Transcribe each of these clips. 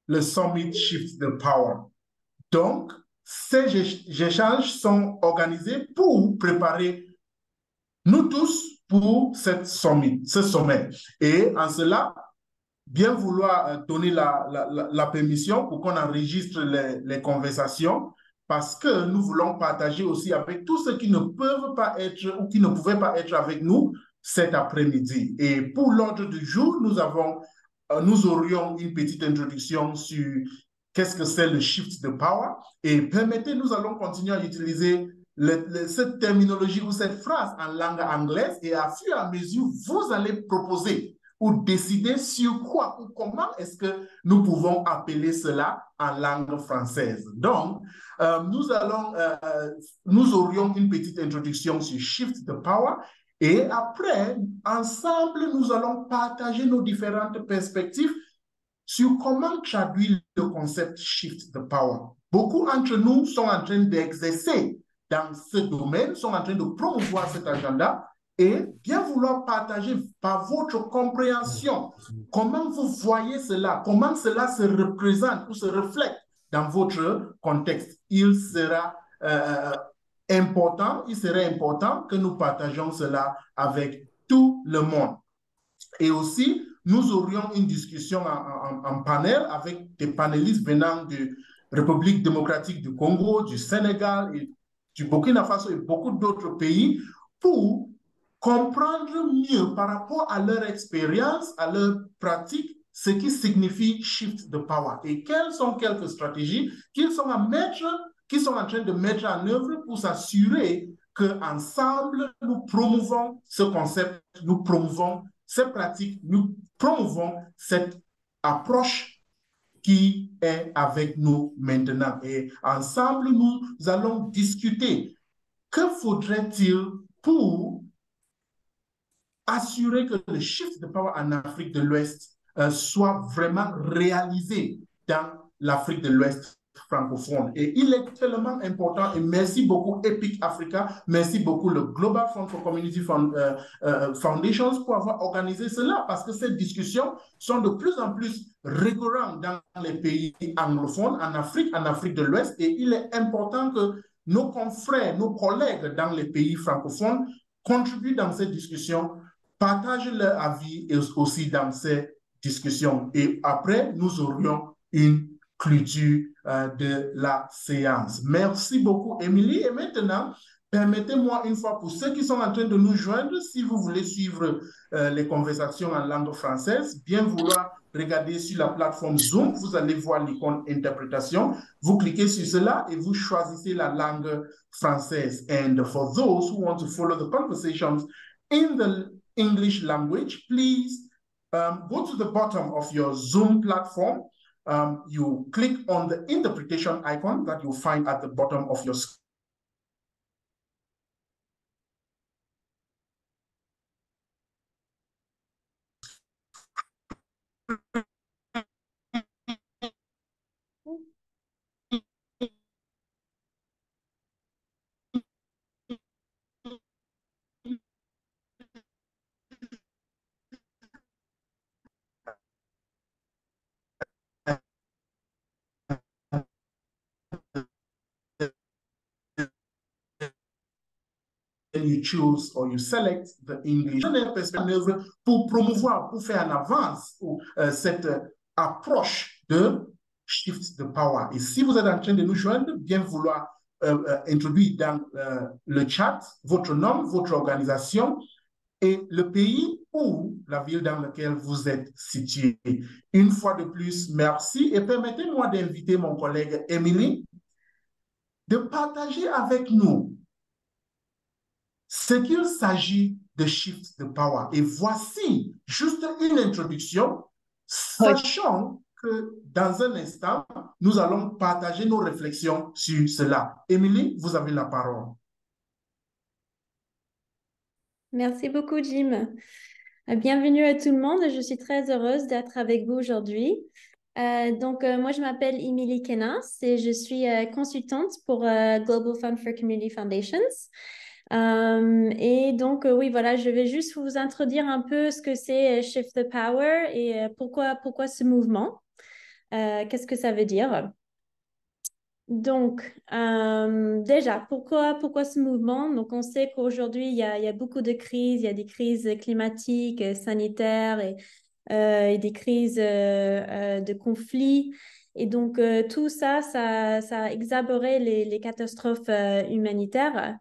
le Summit Shift the Power. Donc, ces échanges sont organisés pour préparer nous tous pour ce sommet. Et en cela, bien vouloir donner la permission pour qu'on enregistre les conversations parce que nous voulons partager aussi avec tous ceux qui ne peuvent pas être ou qui ne pouvaient pas être avec nous cet après-midi. Et pour l'ordre du jour, nous aurions une petite introduction sur qu'est-ce que c'est le shift de power. Et permettez, nous allons continuer à utiliser cette terminologie ou cette phrase en langue anglaise et à fur et à mesure, vous allez proposer ou décider sur quoi ou comment est-ce que nous pouvons appeler cela en langue française. Donc, nous aurions une petite introduction sur Shift the Power et après, ensemble, nous allons partager nos différentes perspectives sur comment traduire le concept Shift the Power. Beaucoup d'entre nous sont en train d'exercer dans ce domaine, sont en train de promouvoir cet agenda et bien vouloir partager par votre compréhension comment vous voyez cela, comment cela se représente ou se reflète dans votre contexte. Il serait important que nous partagions cela avec tout le monde. Et aussi, nous aurions une discussion en panel avec des panélistes venant de République démocratique du Congo, du Sénégal et du Burkina Faso et beaucoup d'autres pays pour comprendre mieux par rapport à leur expérience, à leur pratique, ce qui signifie shift the power et quelles sont quelques stratégies qu'ils sont en train de mettre en œuvre pour s'assurer qu'ensemble, nous promouvons ce concept, nous promouvons ces pratiques, nous promouvons cette approche qui est avec nous maintenant. Et ensemble, nous allons discuter que faudrait-il pour assurer que le shift de power en Afrique de l'Ouest soit vraiment réalisé dans l'Afrique de l'Ouest francophone. Et il est tellement important, et merci beaucoup EPIC Africa, merci beaucoup le Global Fund for Community Foundations pour avoir organisé cela, parce que ces discussions sont de plus en plus récurrentes dans les pays anglophones, en Afrique de l'Ouest, et il est important que nos confrères, nos collègues dans les pays francophones contribuent dans ces discussions, partagent leur avis et aussi dans ces discussions. Et après, nous aurions une clôture de la séance. Merci beaucoup, Émilie. Et maintenant, permettez-moi une fois pour ceux qui sont en train de nous joindre, si vous voulez suivre les conversations en langue française, bien vouloir regarder sur la plateforme Zoom, vous allez voir l'icône interprétation. Vous cliquez sur cela et vous choisissez la langue française. And for those who want to follow the conversations in the English language, please go to the bottom of your Zoom platform. You click on the interpretation icon that you'll find at the bottom of your screen. You choose or you select the English pour promouvoir, pour faire en avance cette approche de shift the power. Et si vous êtes en train de nous joindre, bien vouloir introduire dans le chat votre nom, votre organisation et le pays ou la ville dans laquelle vous êtes situé. Une fois de plus, merci et permettez-moi d'inviter mon collègue Émilie de partager avec nous ce qu'il s'agit de Shift the Power. Et voici juste une introduction, sachant que dans un instant, nous allons partager nos réflexions sur cela. Émilie, vous avez la parole. Merci beaucoup, Jim. Bienvenue à tout le monde. Je suis très heureuse d'être avec vous aujourd'hui. Moi, je m'appelle Émilie Kenas et je suis consultante pour Global Fund for Community Foundations. Oui, voilà, je vais juste vous introduire un peu ce que c'est Shift the Power et pourquoi ce mouvement. Qu'est-ce que ça veut dire? Donc, déjà, pourquoi ce mouvement? Donc, on sait qu'aujourd'hui, il y a beaucoup de crises. Il y a des crises climatiques, sanitaires et des crises de conflits. Et donc, tout ça, ça a exacerbé les catastrophes humanitaires.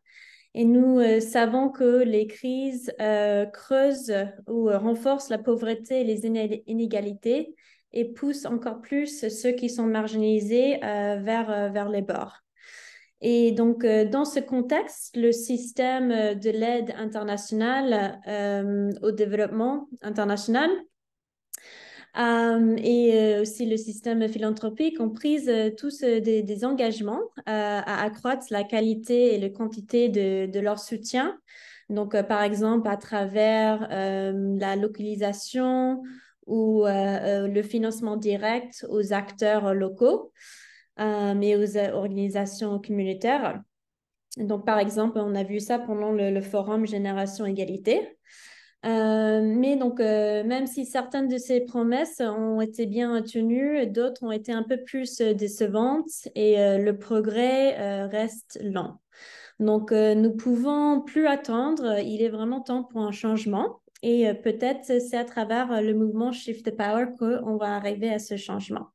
Et nous savons que les crises creusent ou renforcent la pauvreté et les inégalités et poussent encore plus ceux qui sont marginalisés vers les bords. Et donc, dans ce contexte, le système de l'aide internationale au développement international et aussi le système philanthropique ont pris tous des engagements à accroître la qualité et la quantité de leur soutien. Donc, par exemple, à travers la localisation ou le financement direct aux acteurs locaux et aux organisations communautaires. Donc, par exemple, on a vu ça pendant le forum Génération Égalité. Mais donc, même si certaines de ces promesses ont été bien tenues, d'autres ont été un peu plus décevantes et le progrès reste lent. Donc, nous pouvons plus attendre. Il est vraiment temps pour un changement. Et peut-être c'est à travers le mouvement Shift the Power qu'on va arriver à ce changement.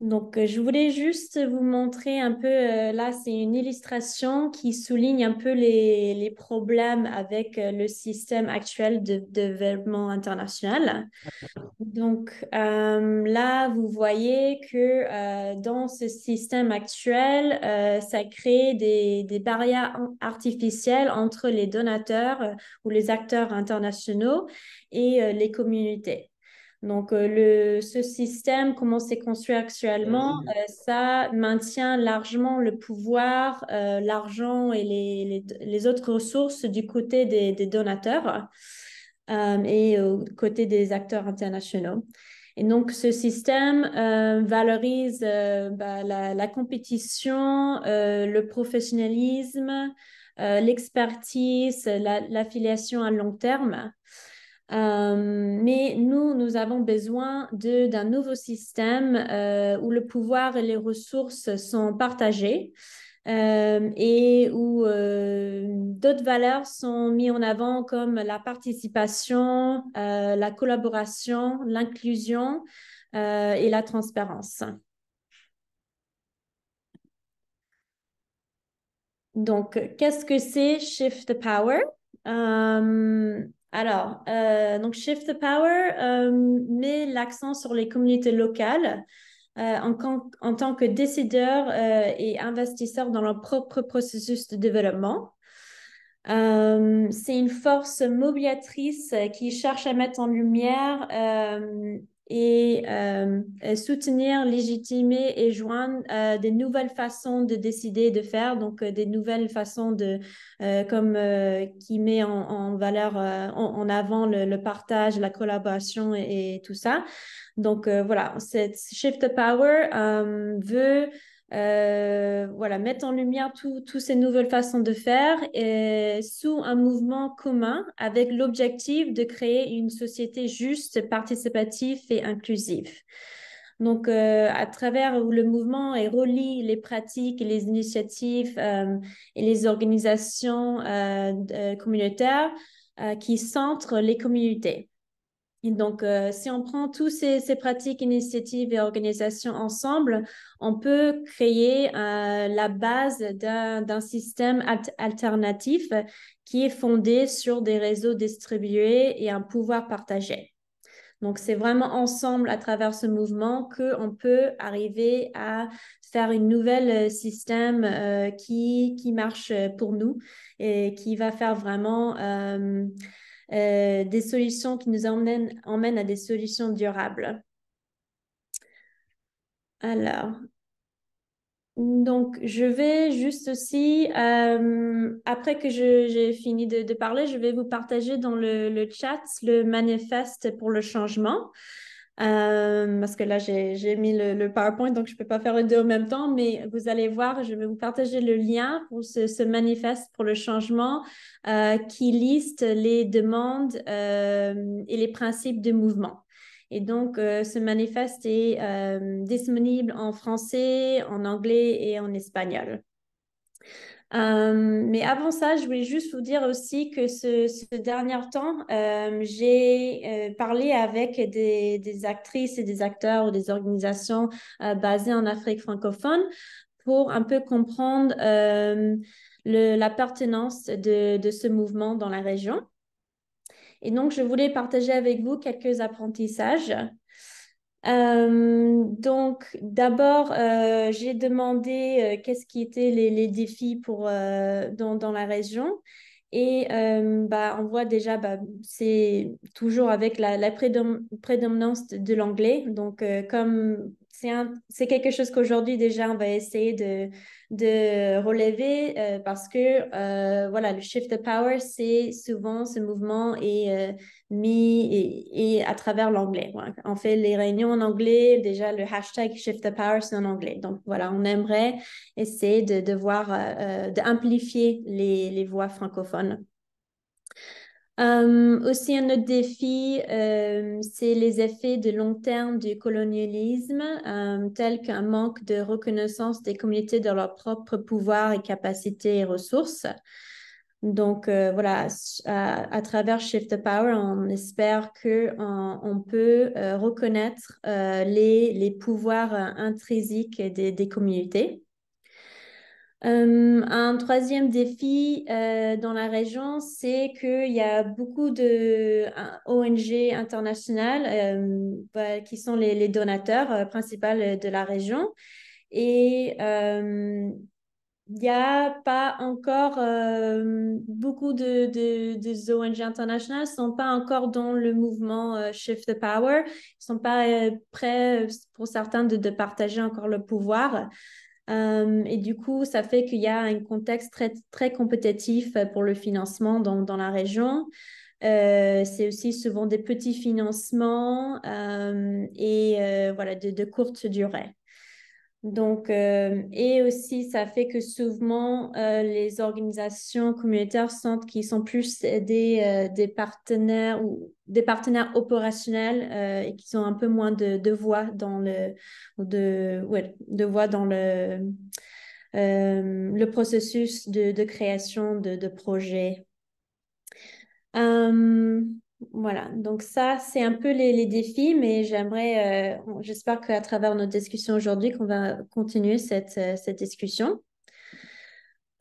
Donc, je voulais juste vous montrer un peu, là, c'est une illustration qui souligne un peu les problèmes avec le système actuel de développement international. Donc, là, vous voyez que dans ce système actuel, ça crée des barrières artificielles entre les donateurs ou les acteurs internationaux et les communautés. Donc, ce système, comment c'est construit actuellement, ça maintient largement le pouvoir, l'argent et les autres ressources du côté des donateurs et au côté des acteurs internationaux. Et donc, ce système valorise la compétition, le professionnalisme, l'expertise, l'affiliation à long terme. Mais nous avons besoin d'un nouveau système où le pouvoir et les ressources sont partagées et où d'autres valeurs sont mises en avant comme la participation, la collaboration, l'inclusion et la transparence. Donc, qu'est-ce que c'est Shift the Power? Donc Shift the Power met l'accent sur les communautés locales en tant que décideurs et investisseurs dans leur propre processus de développement. C'est une force mobilisatrice qui cherche à mettre en lumière et soutenir, légitimer et joindre des nouvelles façons de décider et de faire, donc des nouvelles façons qui met en valeur, en avant le partage, la collaboration et tout ça. Donc voilà, cette Shift the Power veut mettre en lumière toutes ces nouvelles façons de faire et sous un mouvement commun avec l'objectif de créer une société juste, participative et inclusive. Donc, à travers où le mouvement relie les pratiques et les initiatives et les organisations communautaires qui centrent les communautés. Et donc, si on prend toutes ces pratiques, initiatives et organisations ensemble, on peut créer la base d'un système alternatif qui est fondé sur des réseaux distribués et un pouvoir partagé. Donc, c'est vraiment ensemble, à travers ce mouvement, qu'on peut arriver à faire un nouvel système qui marche pour nous et qui va faire vraiment des solutions qui nous emmènent à des solutions durables. Alors, donc, je vais juste aussi, après que j'ai fini de parler, je vais vous partager dans le chat le manifeste pour le changement. Parce que là, j'ai mis le PowerPoint, donc je ne peux pas faire les deux en même temps, mais vous allez voir, je vais vous partager le lien pour ce manifeste pour le changement qui liste les demandes et les principes de mouvement. Et donc, ce manifeste est disponible en français, en anglais et en espagnol. Mais avant ça, je voulais juste vous dire aussi que ce dernier temps, j'ai parlé avec des actrices et des acteurs ou des organisations basées en Afrique francophone pour un peu comprendre la pertinence de ce mouvement dans la région. Et donc, je voulais partager avec vous quelques apprentissages. Donc, d'abord, j'ai demandé qu'est-ce qui étaient les défis dans la région. Et on voit déjà, c'est toujours avec la prédominance de l'anglais. Donc, comme c'est quelque chose qu'aujourd'hui, déjà, on va essayer de relever parce que, voilà, le shift of power, c'est souvent ce mouvement est mis et à travers l'anglais. Voilà. On fait les réunions en anglais. Déjà, le hashtag Shift the Power, c'est en anglais. Donc, voilà, on aimerait essayer de voir, d'amplifier les voix francophones. Aussi, un autre défi, c'est les effets de long terme du colonialisme, tels qu'un manque de reconnaissance des communautés de leur propre pouvoir et capacités et ressources. Donc, voilà, à travers Shift the Power, on espère qu'on peut reconnaître les pouvoirs intrinsiques des communautés. Un troisième défi dans la région, c'est qu'il y a beaucoup de ONG internationales qui sont les donateurs principaux de la région. Et il n'y a pas encore beaucoup de ONG internationales ne sont pas encore dans le mouvement Shift the Power. Ils ne sont pas prêts pour certains de partager encore le pouvoir. Et du coup, ça fait qu'il y a un contexte très, très compétitif pour le financement dans la région. C'est aussi souvent des petits financements et voilà, de courte durée. Donc, et aussi, ça fait que souvent, les organisations communautaires sentent qu'ils sont plus des partenaires ou des partenaires opérationnels et qui ont un peu moins de voix dans de voix dans le processus de création de projets. Voilà, donc ça, c'est un peu les défis, mais j'espère qu'à travers notre discussion aujourd'hui, qu'on va continuer cette discussion.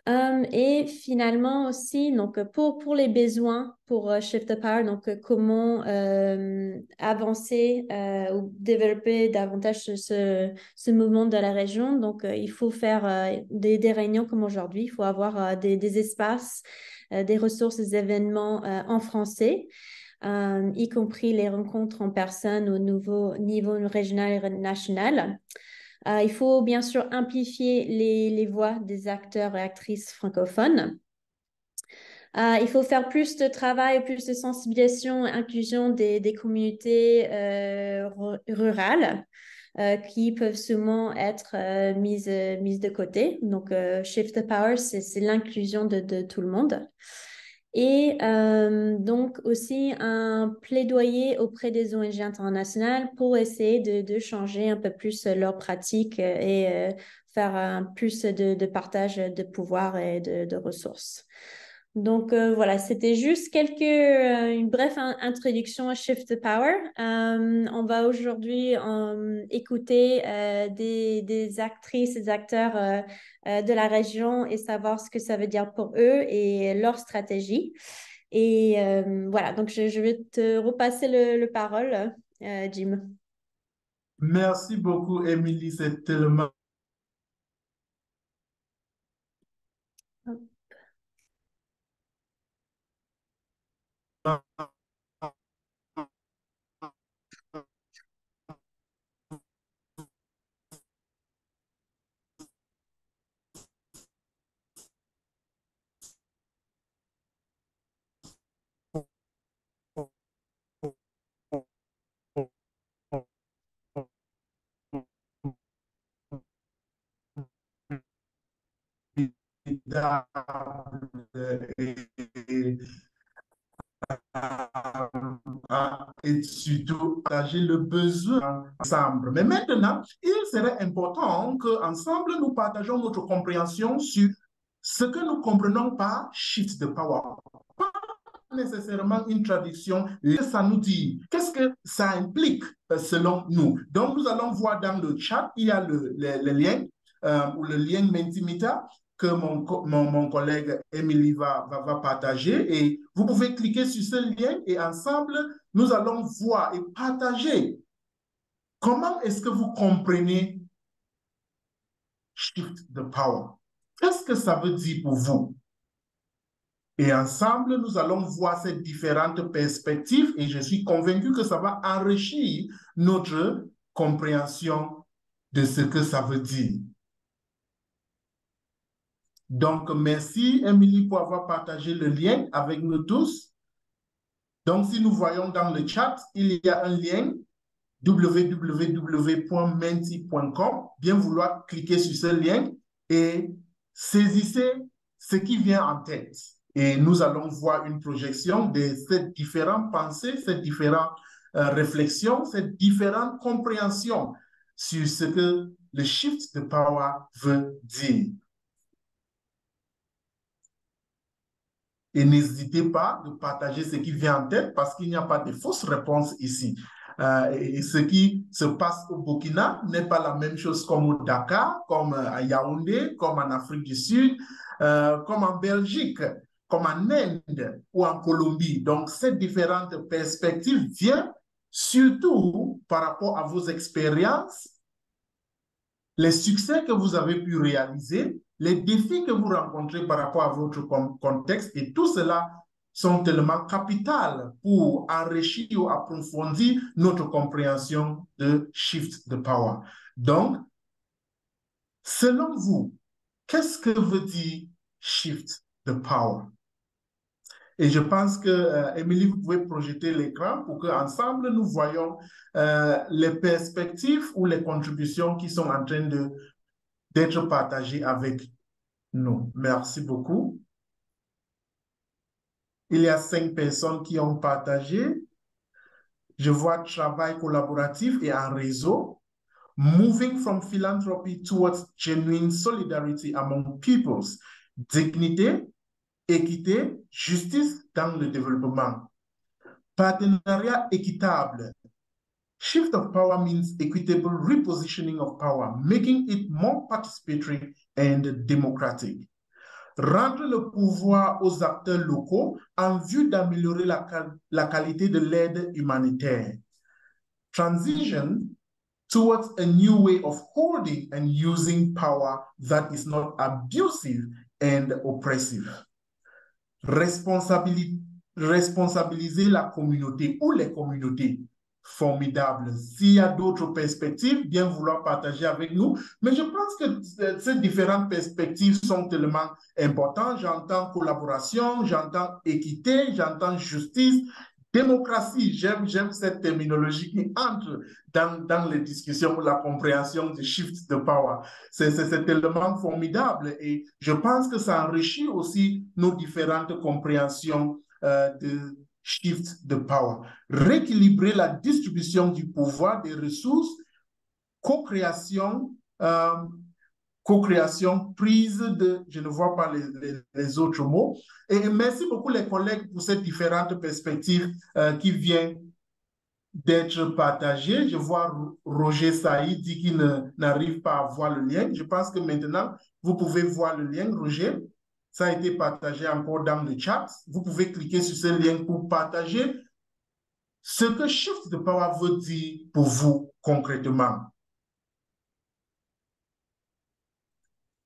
Et finalement aussi, donc pour les besoins pour Shift the Power, donc comment avancer ou développer davantage ce mouvement de la région. Donc, il faut faire des réunions comme aujourd'hui, il faut avoir des espaces, des ressources, des événements en français. Y compris les rencontres en personne au niveau régional et national. Il faut bien sûr amplifier les voix des acteurs et actrices francophones. Il faut faire plus de travail, plus de sensibilisation et inclusion des communautés rurales qui peuvent souvent être mises de côté. Donc, Shift the Power, c'est l'inclusion de tout le monde. Et donc aussi un plaidoyer auprès des ONG internationales pour essayer de changer un peu plus leurs pratiques et faire plus de partage de pouvoir et de ressources. Donc voilà, c'était juste une brève introduction à Shift the Power. On va aujourd'hui écouter des actrices et des acteurs de la région et savoir ce que ça veut dire pour eux et leur stratégie. Et voilà, donc je vais te repasser le parole, Jim. Merci beaucoup, Émilie. C'est tellement formidable et et surtout partager le besoin ensemble. Mais maintenant, il serait important qu'ensemble, nous partageons notre compréhension sur ce que nous comprenons par shift de power. Pas nécessairement une traduction, ça nous dit, qu'est-ce que ça implique selon nous. Donc, nous allons voir dans le chat, il y a le lien, ou le lien Mentimeter que mon collègue Émilie va partager. Et vous pouvez cliquer sur ce lien et ensemble, nous allons voir et partager comment est-ce que vous comprenez shift the power. Qu'est-ce que ça veut dire pour vous? Et ensemble, nous allons voir ces différentes perspectives et je suis convaincu que ça va enrichir notre compréhension de ce que ça veut dire. Donc, merci, Émilie, pour avoir partagé le lien avec nous tous. Donc, si nous voyons dans le chat, il y a un lien www.menti.com. Bien vouloir cliquer sur ce lien et saisissez ce qui vient en tête. Et nous allons voir une projection de ces différentes pensées, ces différentes réflexions, ces différentes compréhensions sur ce que le shift de power veut dire. Et n'hésitez pas de partager ce qui vient en tête parce qu'il n'y a pas de fausses réponses ici. Et ce qui se passe au Burkina n'est pas la même chose comme au Dakar, comme à Yaoundé, comme en Afrique du Sud, comme en Belgique, comme en Inde ou en Colombie. Donc, ces différentes perspectives viennent surtout par rapport à vos expériences, les succès que vous avez pu réaliser, les défis que vous rencontrez par rapport à votre contexte, et tout cela sont tellement capitaux pour enrichir ou approfondir notre compréhension de shift the power. Donc, selon vous, qu'est-ce que veut dire shift the power? Et je pense que, Émilie, vous pouvez projeter l'écran pour qu'ensemble, nous voyons les perspectives ou les contributions qui sont en train d'être partagées avec nous. Merci beaucoup. Il y a 5 personnes qui ont partagé. Je vois travail collaboratif et en réseau. Moving from philanthropy towards genuine solidarity among peoples. Dignité, équité, justice dans le développement. Partenariat équitable. Shift of power means equitable repositioning of power, making it more participatory and democratic. Rendre le pouvoir aux acteurs locaux en vue d'améliorer la qualité de l'aide humanitaire. Transition towards a new way of holding and using power that is not abusive and oppressive. Responsabiliser la communauté ou les communautés. Formidable. S'il y a d'autres perspectives, bien vouloir partager avec nous. Mais je pense que ces différentes perspectives sont tellement importantes. J'entends collaboration, j'entends équité, j'entends justice, démocratie. J'aime cette terminologie qui entre dans les discussions ou la compréhension du shift de power. C'est tellement formidable et je pense que ça enrichit aussi nos différentes compréhensions de shift the power. Rééquilibrer la distribution du pouvoir, des ressources, co-création, prise de... Je ne vois pas les autres mots. Et merci beaucoup les collègues pour ces différentes perspectives qui viennent d'être partagées. Je vois Roger Saïd dit qu'il n'arrive pas à voir le lien. Je pense que maintenant, vous pouvez voir le lien, Roger. Ça a été partagé encore dans le chat. Vous pouvez cliquer sur ce lien pour partager ce que Shift the Power veut dire pour vous concrètement.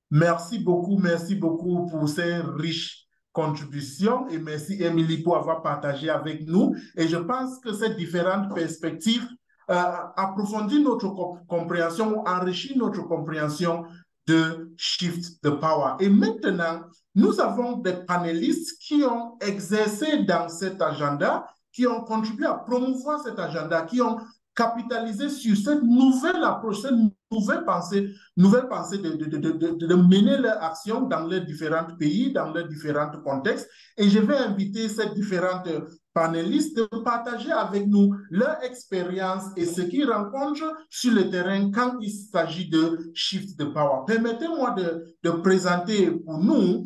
Merci beaucoup pour ces riches contributions et merci Émilie pour avoir partagé avec nous. Et je pense que ces différentes perspectives approfondissent notre compréhension ou enrichissent notre compréhension de Shift the Power. Et maintenant, nous avons des panélistes qui ont exercé dans cet agenda, qui ont contribué à promouvoir cet agenda, qui ont capitalisé sur cette nouvelle approche, cette nouvelle pensée de mener leur action dans leurs différents pays, dans leurs différents contextes. Et je vais inviter ces différentes panélistes de partager avec nous leur expérience et ce qu'ils rencontrent sur le terrain quand il s'agit de Shift the Power. Permettez-moi de présenter pour nous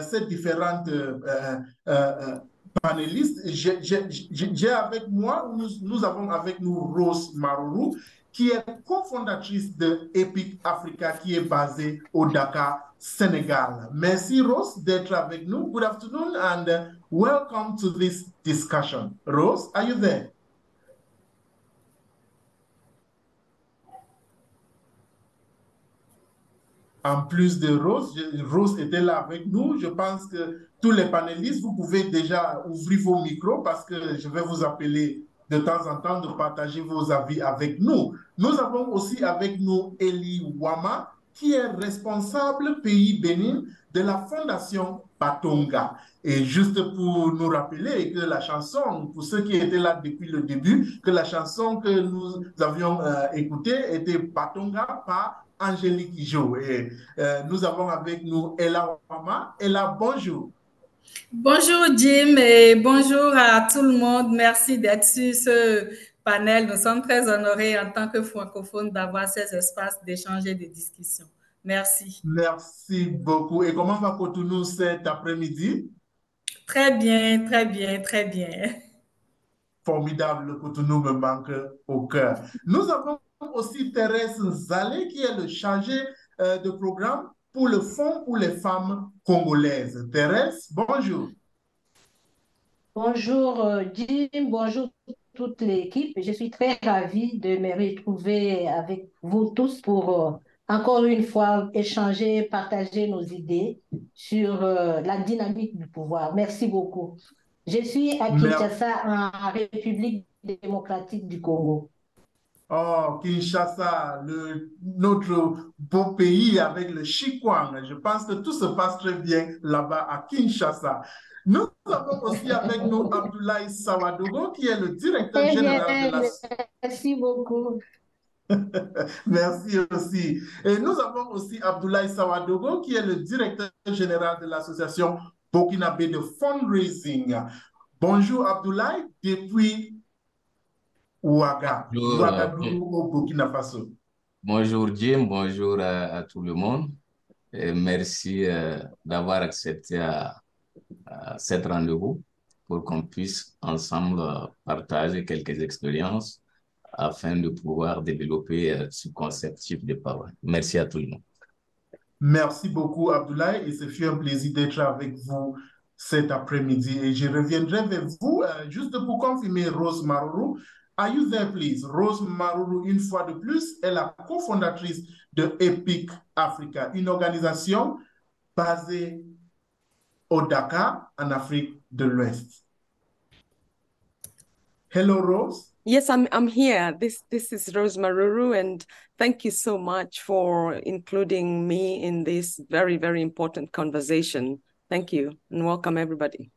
ces différentes panélistes. J'ai avec moi, nous avons avec nous Rose Maruru, qui est cofondatrice de Epic Africa, qui est basée au Dakar, Sénégal. Merci Rose d'être avec nous. Good afternoon and welcome to this discussion. Rose, are you there? En plus de Rose, Rose était là avec nous. Je pense que tous les panélistes, vous pouvez déjà ouvrir vos micros parce que je vais vous appeler de temps en temps de partager vos avis avec nous. Nous avons aussi avec nous Eli Wama, qui est responsable pays Bénin de la Fondation Batonga. Et juste pour nous rappeler que la chanson, pour ceux qui étaient là depuis le début, que la chanson que nous avions écoutée était Batonga par Angélique Ijo. Et nous avons avec nous Ella Wama. Ella, bonjour. Bonjour Jim et bonjour à tout le monde. Merci d'être sur ce panel. Nous sommes très honorés en tant que francophones d'avoir ces espaces d'échange et de discussion. Merci. Merci beaucoup. Et comment va Cotonou cet après-midi? Très bien, très bien, très bien. Formidable, le Cotonou me manque au cœur. Nous avons aussi Thérèse Zalé, qui est le chargé de programme pour le Fonds pour les femmes congolaises. Thérèse, bonjour. Bonjour Jim, bonjour toute l'équipe. Je suis très ravie de me retrouver avec vous tous pour encore une fois échanger, partager nos idées sur la dynamique du pouvoir. Merci beaucoup. Je suis à Kinshasa, en République démocratique du Congo. Oh, Kinshasa, notre beau pays avec le Chikwang. Je pense que tout se passe très bien là-bas à Kinshasa. Nous avons aussi avec nous Abdoulaye Sawadogo, qui est le directeur général de la... Merci beaucoup. Merci aussi. Et nous avons aussi Abdoulaye Sawadogo, qui est le directeur général de l'association burkinabé de fundraising. Bonjour Abdoulaye, depuis Ouagadougou au Burkina Faso. Bonjour Jim, bonjour à tout le monde. Et merci d'avoir accepté à cet rendez-vous pour qu'on puisse ensemble partager quelques expériences afin de pouvoir développer ce concept Shift the Power. Merci à tout le monde. Merci beaucoup Abdoulaye et ce fut un plaisir d'être avec vous cet après-midi. Et je reviendrai vers vous juste pour confirmer Rose Maruru. Are you there, please? Rose Maruru, une fois de plus, est la cofondatrice de Epic Africa, une organisation basée au Dakar, en Afrique de l'Ouest. Hello, Rose. Yes, I'm here. This is Rose Maruru, and thank you so much for including me in this very, very important conversation. Thank you, and welcome everybody.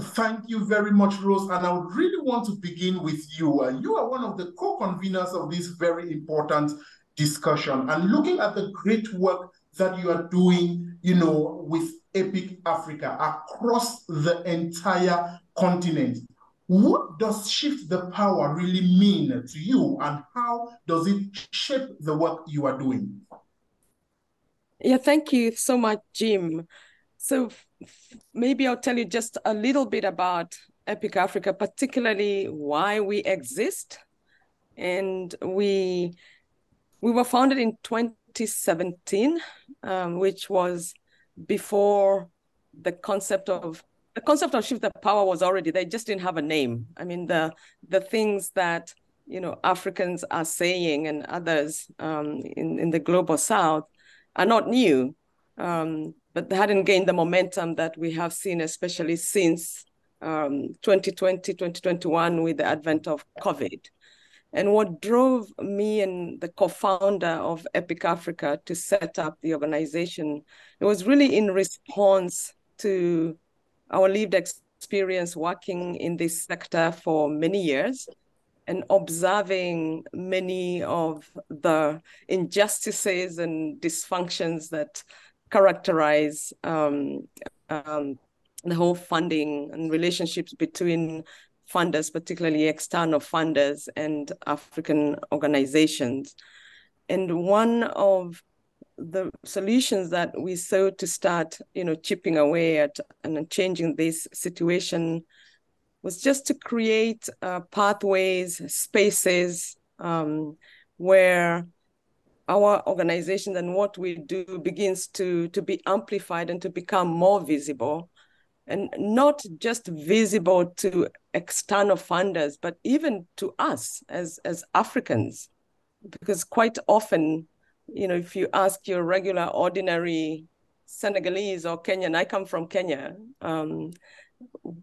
Thank you very much, Rose. And I would really want to begin with you. You are one of the co-conveners of this very important discussion. And looking at the great work that you are doing, with Epic Africa across the entire continent, what does Shift the Power really mean to you, and how does it shape the work you are doing? Yeah, thank you so much, Jim. So maybe I'll tell you just a little bit about Epic Africa, particularly why we exist. And we were founded in 2017, which was before the concept of Shift the Power was already there. It just didn't have a name. I mean, the things that Africans are saying and others in the global South are not new. But they hadn't gained the momentum that we have seen, especially since 2020, 2021, with the advent of COVID. And what drove me and the co-founder of Epic Africa to set up the organization, it was really in response to our lived experience working in this sector for many years and observing many of the injustices and dysfunctions that characterize the whole funding and relationships between funders, particularly external funders and African organizations. And one of the solutions that we sought to start, chipping away at and changing this situation was just to create pathways, spaces where our organization and what we do begins to be amplified and to become more visible, and not just visible to external funders, but even to us as Africans. Because quite often, if you ask your regular, ordinary Senegalese or Kenyan, I come from Kenya,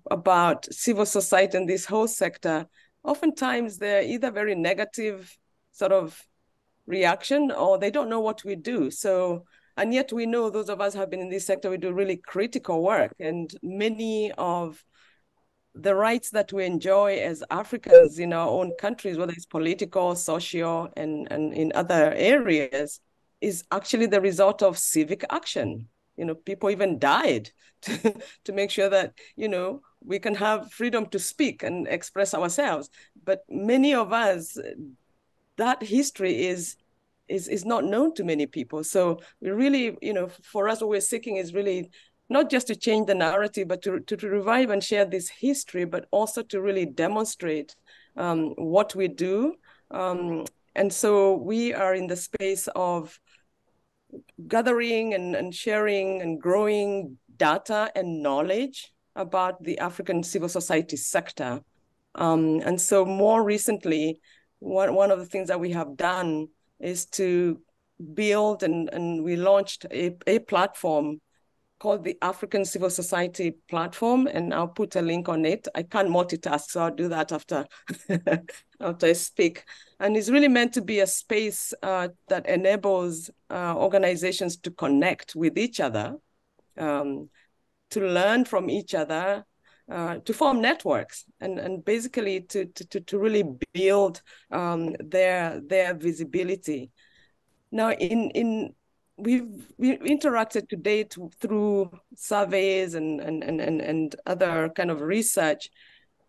about civil society and this whole sector, oftentimes they're either very negative sort of reaction or they don't know what we do. So, and yet we know, those of us who have been in this sector, we do really critical work, and many of the rights that we enjoy as Africans in our own countries, whether it's political, social, and in other areas, is actually the result of civic action. People even died to make sure that, we can have freedom to speak and express ourselves. But many of us, that history is not known to many people. So we really, for us, what we're seeking is really not just to change the narrative, but to revive and share this history, but also to really demonstrate what we do. And so we are in the space of gathering and sharing and growing data and knowledge about the African civil society sector. And so more recently, one of the things that we have done is to build and we launched a platform called the African Civil Society Platform, and I'll put a link on it. I can't multitask, so I'll do that after I speak. And it's really meant to be a space that enables organizations to connect with each other, to learn from each other, to form networks, and basically to really build their visibility. Now, we've interacted to date through surveys and other kind of research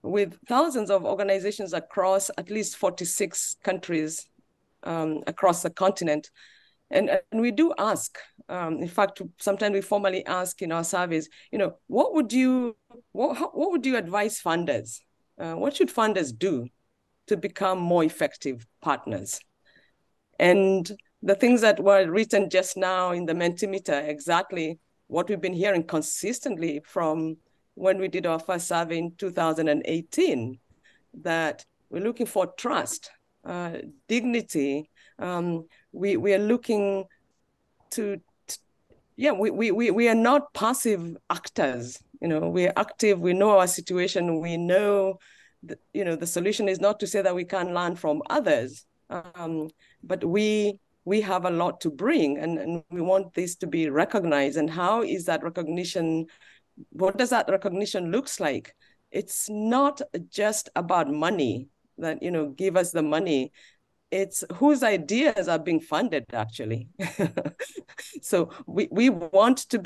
with thousands of organizations across at least 46 countries across the continent. And we do ask, in fact, sometimes we formally ask in our surveys, what would you advise funders? What should funders do to become more effective partners? And the things that were written just now in the Mentimeter, exactly what we've been hearing consistently from when we did our first survey in 2018, that we're looking for trust, dignity. We are looking we are not passive actors. We are active. We know our situation. We know that, the solution is not to say that we can't learn from others, but we have a lot to bring, and we want this to be recognized. And how is that recognition? What does that recognition looks like? It's not just about money, that, give us the money. It's whose ideas are being funded, actually. So we want to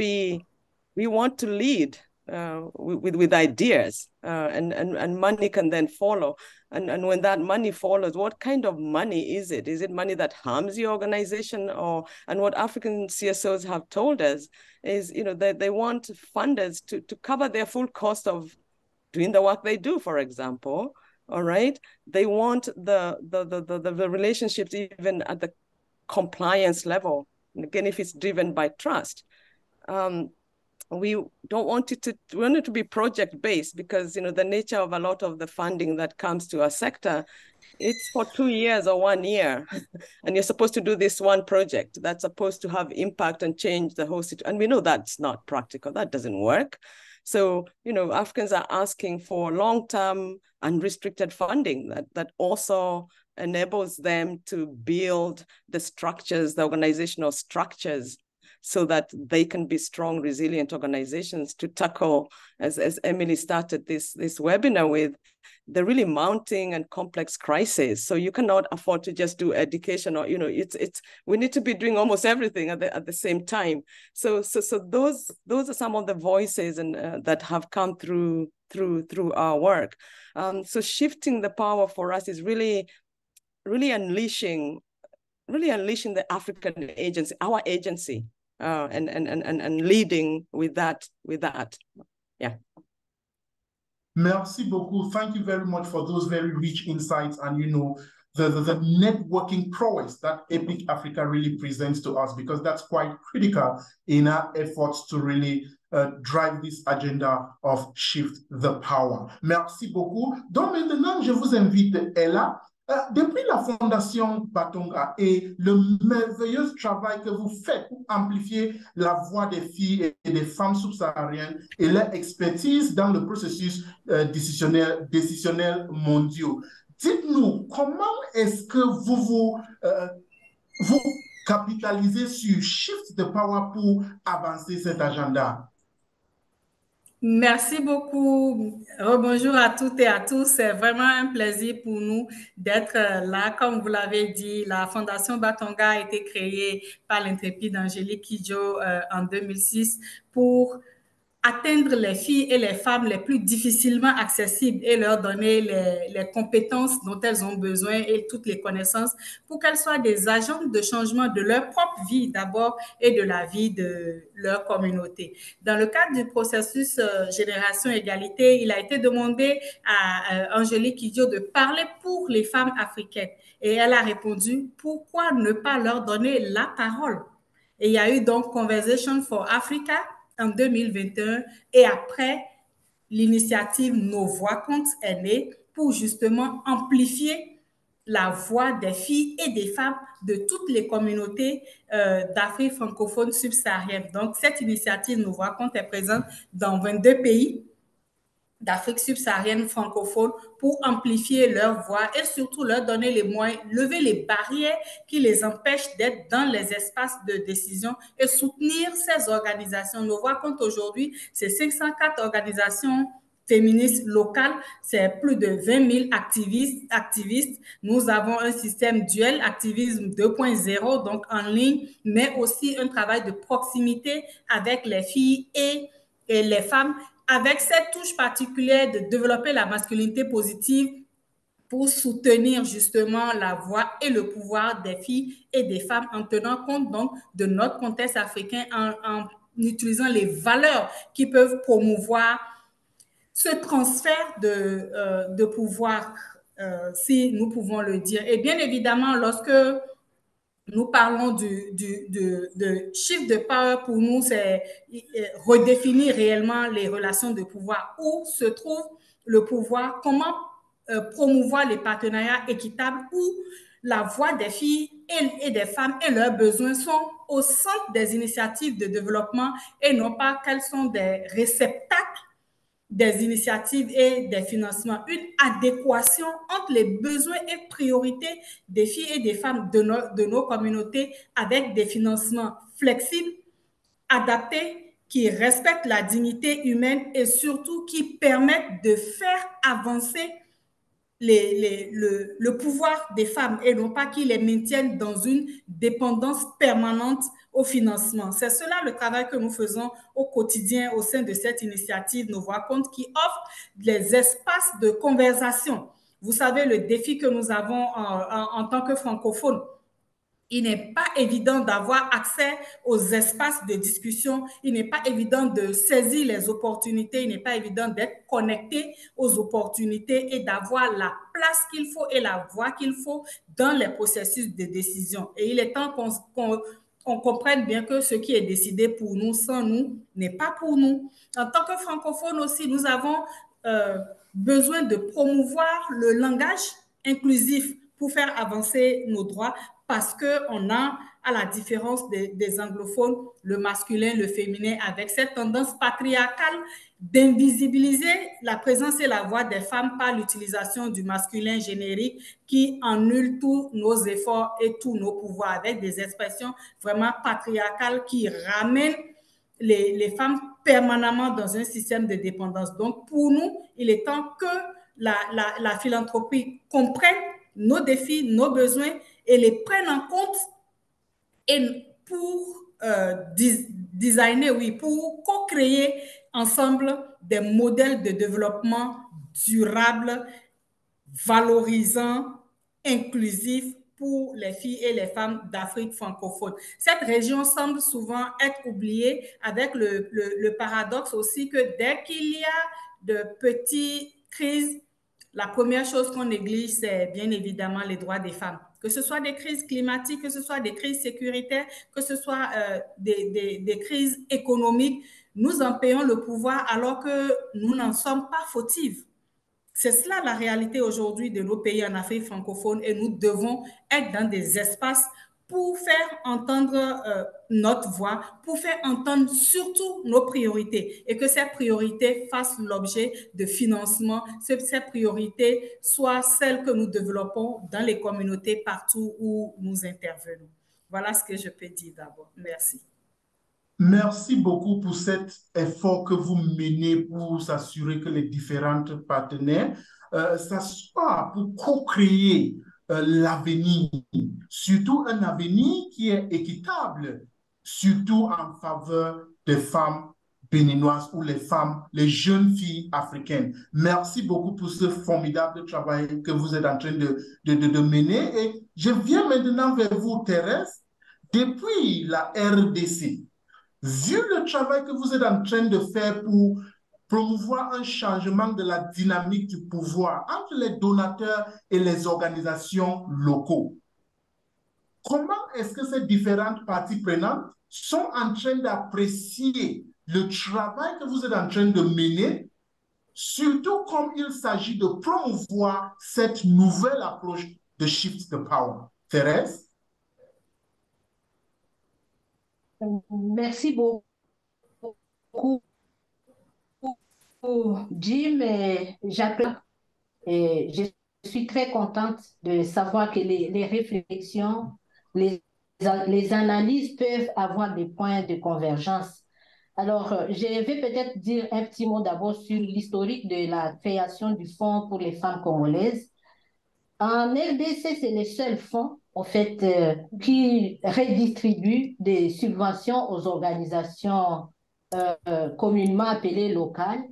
lead with ideas, and money can then follow. And when that money follows, what kind of money is it? Is it money that harms your organization? And what African CSOs have told us is, that they want funders to cover their full cost of doing the work they do, for example. All right. They want the relationships even at the compliance level. And again, if it's driven by trust. We don't want we want it to be project-based, because, the nature of a lot of the funding that comes to our sector, it's for 2 years or 1 year. And you're supposed to do this one project that's supposed to have impact and change the whole situation. And we know that's not practical. That doesn't work. So, Africans are asking for long-term unrestricted funding that also enables them to build the structures, the organizational structures, so that they can be strong, resilient organizations to tackle, as Emily started this webinar with, the really mounting and complex crises. So you cannot afford to just do education, or we need to be doing almost everything at the same time. So those are some of the voices and that have come through our work. So shifting the power for us is really unleashing the African agency, our agency, and leading with that. Yeah. Merci beaucoup. Thank you very much for those very rich insights and, the networking prowess that EPIC Africa really presents to us, because that's quite critical in our efforts to really drive this agenda of Shift the Power. Merci beaucoup. Donc maintenant, je vous invite, Ella, depuis la Fondation Batonga et le merveilleux travail que vous faites pour amplifier la voix des filles et des femmes subsahariennes et leur expertise dans le processus décisionnel mondiaux, dites-nous, comment est-ce que vous capitalisez sur Shift the Power pour avancer cet agenda? Merci beaucoup. Bonjour à toutes et à tous. C'est vraiment un plaisir pour nous d'être là. Comme vous l'avez dit, la Fondation Batonga a été créée par l'intrépide Angélique Kidjo en 2006 pour atteindre les filles et les femmes les plus difficilement accessibles et leur donner les compétences dont elles ont besoin et toutes les connaissances pour qu'elles soient des agents de changement de leur propre vie d'abord et de la vie de leur communauté. Dans le cadre du processus Génération Égalité, il a été demandé à Angélique Kidjo de parler pour les femmes africaines et elle a répondu « Pourquoi ne pas leur donner la parole ?» Et il y a eu donc Conversation for Africa en 2021 et après, l'initiative Nos Voix comptent est née pour justement amplifier la voix des filles et des femmes de toutes les communautés d'Afrique francophone subsaharienne. Donc, cette initiative Nos Voix comptent est présente dans 22 pays d'Afrique subsaharienne francophone pour amplifier leur voix et surtout leur donner les moyens, lever les barrières qui les empêchent d'être dans les espaces de décision et soutenir ces organisations. Nos Voix comptent aujourd'hui, c'est 504 organisations féministes locales, c'est plus de 20 000 activistes. Nous avons un système duel, activisme 2.0, donc en ligne, mais aussi un travail de proximité avec les filles et les femmes, avec cette touche particulière de développer la masculinité positive pour soutenir justement la voix et le pouvoir des filles et des femmes en tenant compte donc de notre contexte africain, en utilisant les valeurs qui peuvent promouvoir ce transfert de pouvoir, si nous pouvons le dire. Et bien évidemment, lorsque nous parlons de shift de power, pour nous, c'est redéfinir réellement les relations de pouvoir. Où se trouve le pouvoir? Comment promouvoir les partenariats équitables où la voix des filles et des femmes et leurs besoins sont au centre des initiatives de développement et non pas qu'elles sont des réceptacles des initiatives et des financements, une adéquation entre les besoins et priorités des filles et des femmes de nos communautés avec des financements flexibles, adaptés, qui respectent la dignité humaine et surtout qui permettent de faire avancer le pouvoir des femmes et non pas qui les maintiennent dans une dépendance permanente au financement. C'est cela le travail que nous faisons au quotidien au sein de cette initiative Nos Voix comptent qui offre des espaces de conversation. Vous savez, le défi que nous avons en tant que francophones, il n'est pas évident d'avoir accès aux espaces de discussion, il n'est pas évident de saisir les opportunités, il n'est pas évident d'être connecté aux opportunités et d'avoir la place qu'il faut et la voix qu'il faut dans les processus de décision. Et il est temps qu'on comprenne bien que ce qui est décidé pour nous, sans nous, n'est pas pour nous. En tant que francophones aussi, nous avons besoin de promouvoir le langage inclusif pour faire avancer nos droits, parce qu'on a, à la différence des anglophones, le masculin, le féminin, avec cette tendance patriarcale d'invisibiliser la présence et la voix des femmes par l'utilisation du masculin générique qui annule tous nos efforts et tous nos pouvoirs, avec des expressions vraiment patriarcales qui ramènent les femmes permanemment dans un système de dépendance. Donc, pour nous, il est temps que la philanthropie comprenne nos défis, nos besoins et les prenne en compte et pour designer, oui, pour co-créer ensemble des modèles de développement durable, valorisant, inclusif pour les filles et les femmes d'Afrique francophone. Cette région semble souvent être oubliée avec le paradoxe aussi que dès qu'il y a de petites crises, la première chose qu'on néglige, c'est bien évidemment les droits des femmes. Que ce soit des crises climatiques, que ce soit des crises sécuritaires, que ce soit des crises économiques, nous en payons le pouvoir alors que nous n'en sommes pas fautives. C'est cela la réalité aujourd'hui de nos pays en Afrique francophone et nous devons être dans des espaces pour faire entendre notre voix, pour faire entendre surtout nos priorités et que ces priorités fassent l'objet de financement, que ces priorités soient celles que nous développons dans les communautés partout où nous intervenons. Voilà ce que je peux dire d'abord. Merci. Merci beaucoup pour cet effort que vous menez pour s'assurer que les différentes partenaires s'assoient pour co-créer l'avenir, surtout un avenir qui est équitable, surtout en faveur des femmes béninoises ou les femmes, les jeunes filles africaines. Merci beaucoup pour ce formidable travail que vous êtes en train de mener. Et je viens maintenant vers vous, Thérèse. Depuis la RDC, vu le travail que vous êtes en train de faire pour promouvoir un changement de la dynamique du pouvoir entre les donateurs et les organisations locaux, comment est-ce que ces différentes parties prenantes sont en train d'apprécier le travail que vous êtes en train de mener, surtout comme il s'agit de promouvoir cette nouvelle approche de Shift the Power? Thérèse? Merci beaucoup, Jim. Je suis très contente de savoir que les réflexions, les analyses peuvent avoir des points de convergence. Alors, je vais peut-être dire un petit mot d'abord sur l'historique de la création du Fonds pour les femmes congolaises. En RDC, c'est le seul fonds, en fait, qui redistribue des subventions aux organisations communément appelées locales,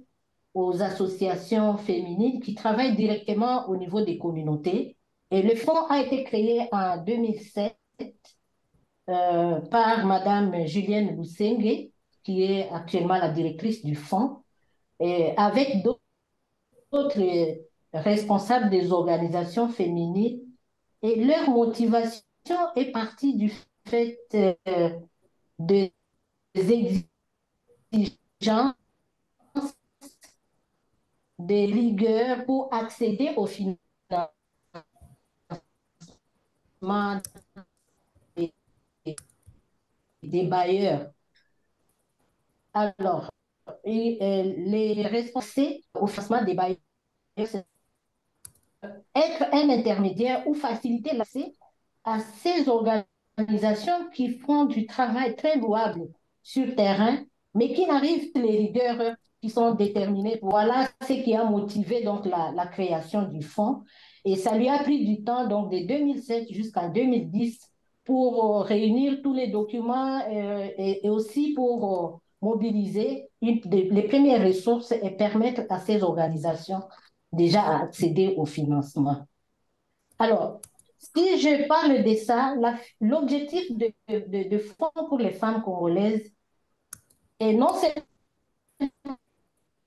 aux associations féminines qui travaillent directement au niveau des communautés. Et le fonds a été créé en 2007 par Madame Julienne Lusenge, qui est actuellement la directrice du fonds, et avec d'autres responsables des organisations féminines. Et leur motivation est partie du fait des exigences, des rigueurs pour accéder au financement des bailleurs. Alors, les responsables au financement des bailleurs, être un intermédiaire ou faciliter l'accès à ces organisations qui font du travail très louable sur terrain, mais qui n'arrivent pas les rigueurs qui sont déterminées. Voilà ce qui a motivé donc la création du fonds. Et ça lui a pris du temps, donc de 2007 jusqu'en 2010, pour réunir tous les documents et aussi pour mobiliser les premières ressources et permettre à ces organisations déjà à accéder au financement. Alors, si je parle de ça, l'objectif de Fonds pour les femmes congolaises est non seulement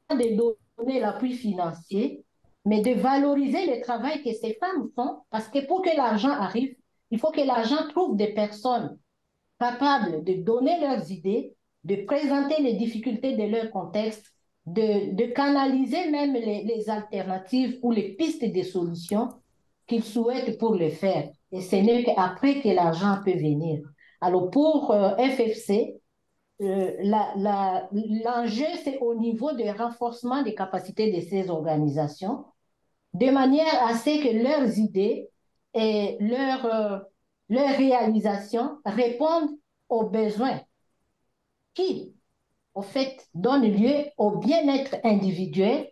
de donner l'appui financier, mais de valoriser le travail que ces femmes font, parce que pour que l'argent arrive, il faut que l'argent trouve des personnes capables de donner leurs idées, de présenter les difficultés de leur contexte, de canaliser même les alternatives ou les pistes de solutions qu'ils souhaitent pour le faire. et ce n'est qu'après que l'argent peut venir. Alors pour FFC, l'enjeu, c'est au niveau du renforcement des capacités de ces organisations, de manière à ce que leurs idées et leurs réalisations répondent aux besoins qui, au fait, donnent lieu au bien-être individuel,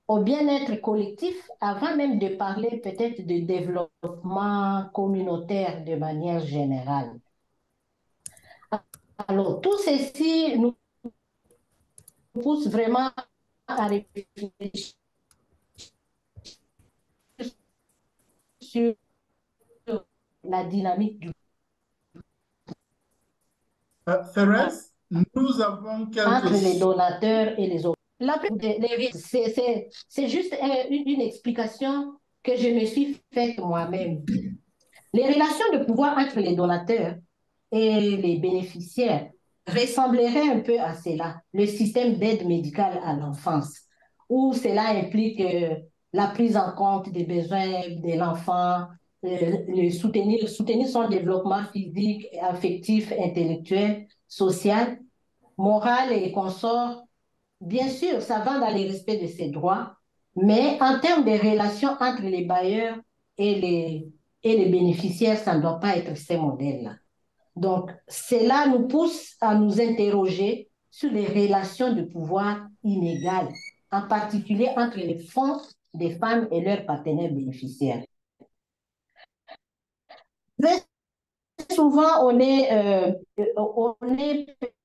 au bien-être collectif, avant même de parler peut-être de développement communautaire de manière générale. Alors, tout ceci nous pousse vraiment à réfléchir sur la dynamique du Thérèse, nous avons entre les quelques... donateurs et les autres. C'est juste une explication que je me suis faite moi-même. Les relations de pouvoir entre les donateurs et les bénéficiaires ressembleraient un peu à cela, le système d'aide médicale à l'enfance, où cela implique la prise en compte des besoins de l'enfant, soutenir son développement physique, affectif, intellectuel, social, moral et consort. Bien sûr, ça va dans le respect de ses droits, mais en termes de relations entre les bailleurs et les bénéficiaires, ça ne doit pas être ces modèles-là. Donc, cela nous pousse à nous interroger sur les relations de pouvoir inégales, en particulier entre les fonds des femmes et leurs partenaires bénéficiaires. Très souvent, on est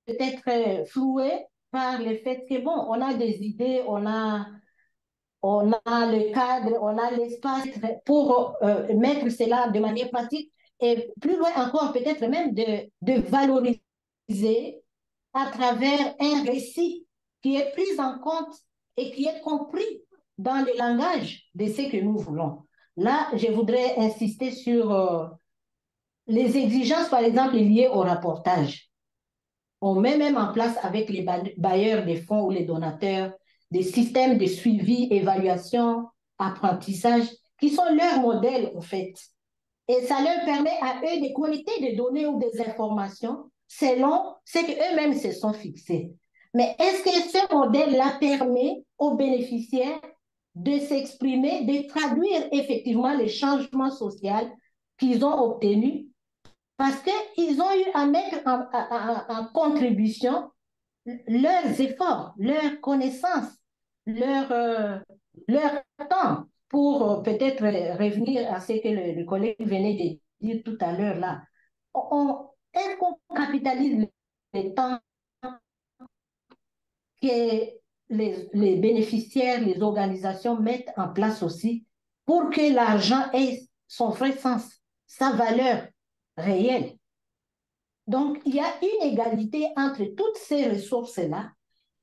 peut-être floué par le fait que, bon, on a des idées, on a le cadre, on a l'espace pour mettre cela de manière pratique et plus loin encore, peut-être même de valoriser à travers un récit qui est pris en compte et qui est compris dans le langage de ce que nous voulons. Là, je voudrais insister sur les exigences, par exemple, liées au rapportage. On met même en place avec les bailleurs des fonds ou les donateurs des systèmes de suivi, évaluation, apprentissage, qui sont leurs modèles, en fait. Et ça leur permet à eux de collecter des données ou des informations selon ce qu'eux-mêmes se sont fixés. Mais est-ce que ce modèle-là permet aux bénéficiaires de s'exprimer, de traduire effectivement les changements sociaux qu'ils ont obtenus parce qu'ils ont eu à mettre en contribution leurs efforts, leurs connaissances, leur temps pour peut-être revenir à ce que le collègue venait de dire tout à l'heure là. Est-ce qu'on capitalise le temps que les bénéficiaires, les organisations mettent en place aussi pour que l'argent ait son vrai sens, sa valeur réelle? Donc, il y a une égalité entre toutes ces ressources-là.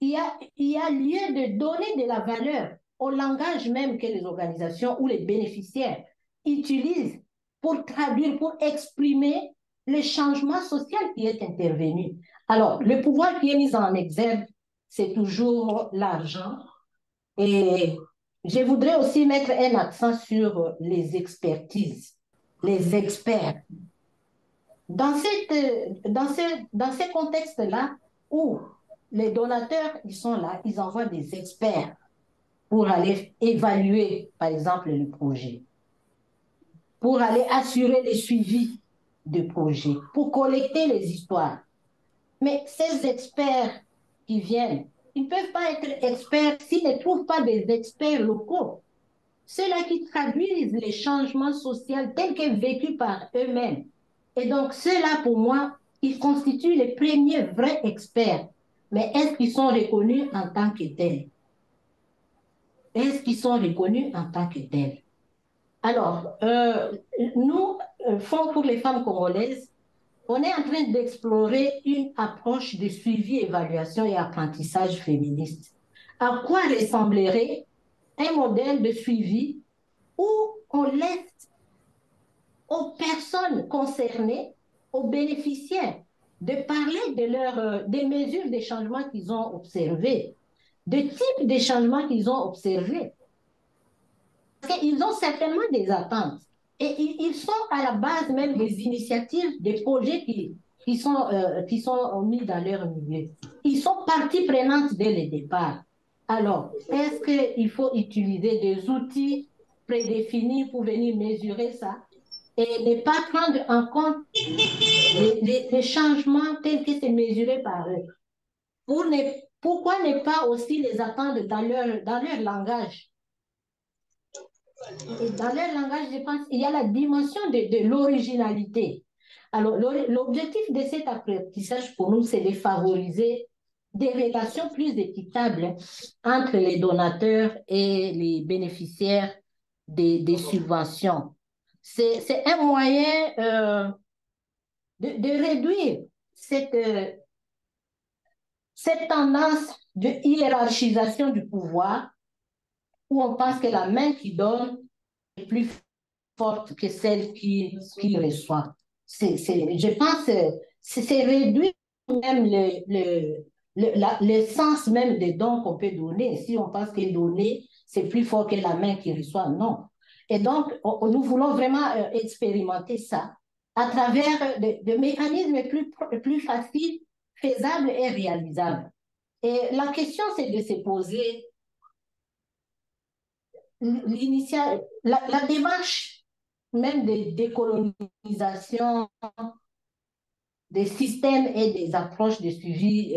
Il y a lieu de donner de la valeur au langage même que les organisations ou les bénéficiaires utilisent pour traduire, pour exprimer le changement social qui est intervenu. Alors, le pouvoir qui est mis en exergue, c'est toujours l'argent. Et je voudrais aussi mettre un accent sur les expertises, les experts. Dans ces contextes-là, où les donateurs, ils sont là, ils envoient des experts pour aller évaluer, par exemple, le projet, pour aller assurer le suivi du projet, pour collecter les histoires. Mais ces experts qui viennent, ils ne peuvent pas être experts s'ils ne trouvent pas des experts locaux. Ceux-là qui traduisent les changements sociaux tels que vécus par eux-mêmes. Et donc, ceux-là, pour moi, ils constituent les premiers vrais experts. Mais est-ce qu'ils sont reconnus en tant que tels? Est-ce qu'ils sont reconnus en tant que tels? Alors, nous, Fonds pour les femmes congolaises, on est en train d'explorer une approche de suivi, évaluation et apprentissage féministe. À quoi ressemblerait un modèle de suivi où on laisse aux personnes concernées, aux bénéficiaires, de parler des mesures de changements qu'ils ont observés, de types de changements qu'ils ont observés. Parce qu'ils ont certainement des attentes. Et ils sont à la base même des initiatives, des projets qui sont mis dans leur milieu. Ils sont partie prenante dès le départ. Alors, est-ce qu'il faut utiliser des outils prédéfinis pour venir mesurer ça et ne pas prendre en compte les changements tels que c'est mesuré par eux? Pourquoi ne pas aussi les attendre dans leur langage? Et dans leur langage, je pense, il y a la dimension de l'originalité. Alors, l'objectif de cet apprentissage pour nous, c'est de favoriser des relations plus équitables entre les donateurs et les bénéficiaires des subventions. C'est un moyen de réduire cette tendance de hiérarchisation du pouvoir où on pense que la main qui donne est plus forte que celle qui reçoit. Je pense que c'est réduire même le sens même des dons qu'on peut donner. Si on pense que donner, c'est plus fort que la main qui reçoit, non. Et donc, nous voulons vraiment expérimenter ça à travers des mécanismes plus faciles, faisables et réalisables. Et la question, c'est de se poser la démarche même de décolonisation des systèmes et des approches de suivi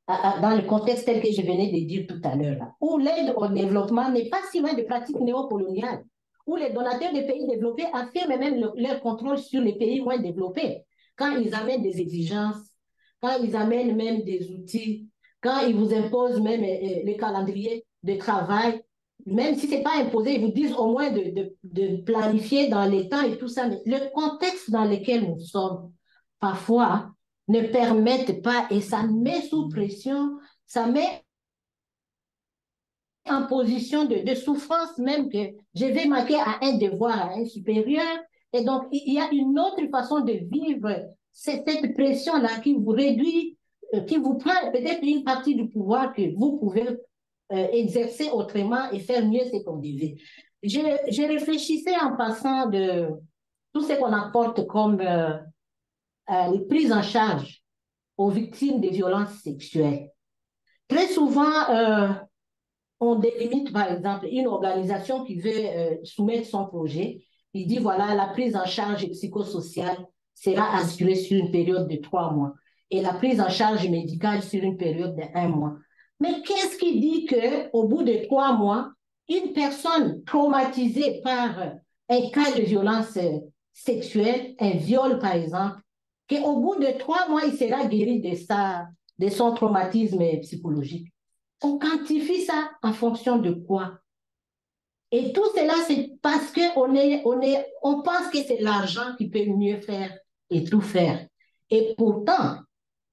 dans le contexte tel que je venais de dire tout à l'heure, où l'aide au développement n'est pas si loin de pratiques néocoloniales, où les donateurs des pays développés affirment même leur contrôle sur les pays moins développés, quand ils amènent des exigences, quand ils amènent même des outils, quand ils vous imposent même le calendrier de travail, même si ce n'est pas imposé, ils vous disent au moins de planifier dans les temps et tout ça, mais le contexte dans lequel nous sommes, parfois, ne permettent pas, et ça met sous pression, ça met en position de souffrance même que je vais manquer à un devoir, à un supérieur. Et donc, il y a une autre façon de vivre cette pression-là qui vous réduit, qui vous prend peut-être une partie du pouvoir que vous pouvez exercer autrement et faire mieux ce qu'on devait. Je réfléchissais en passant de tout ce qu'on apporte comme prise en charge aux victimes de violences sexuelles. Très souvent, on délimite, par exemple, une organisation qui veut soumettre son projet. Il dit, voilà, la prise en charge psychosociale sera assurée sur une période de 3 mois et la prise en charge médicale sur une période de 1 mois. Mais qu'est-ce qui dit qu'au bout de 3 mois, une personne traumatisée par un cas de violence sexuelle, un viol par exemple, qu'au bout de 3 mois, il sera guéri de son traumatisme psychologique? On quantifie ça en fonction de quoi? Et tout cela, c'est parce qu'on pense que c'est l'argent qui peut mieux faire et tout faire. Et pourtant,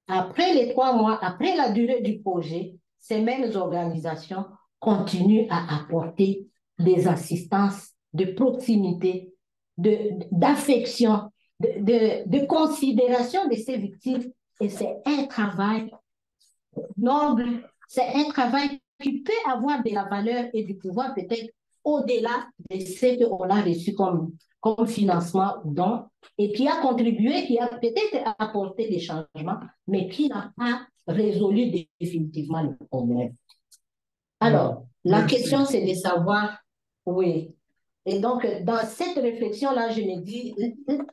après les 3 mois, après la durée du projet, ces mêmes organisations continuent à apporter des assistances de proximité, d'affection, de considération de ces victimes. Et c'est un travail noble, c'est un travail qui peut avoir de la valeur et du pouvoir peut-être au-delà de ce qu'on a reçu comme financement ou don, et qui a contribué, qui a peut-être apporté des changements, mais qui n'a pas résolu définitivement le problème. Alors, la question, c'est de savoir, oui. Et donc, dans cette réflexion-là, je me dis,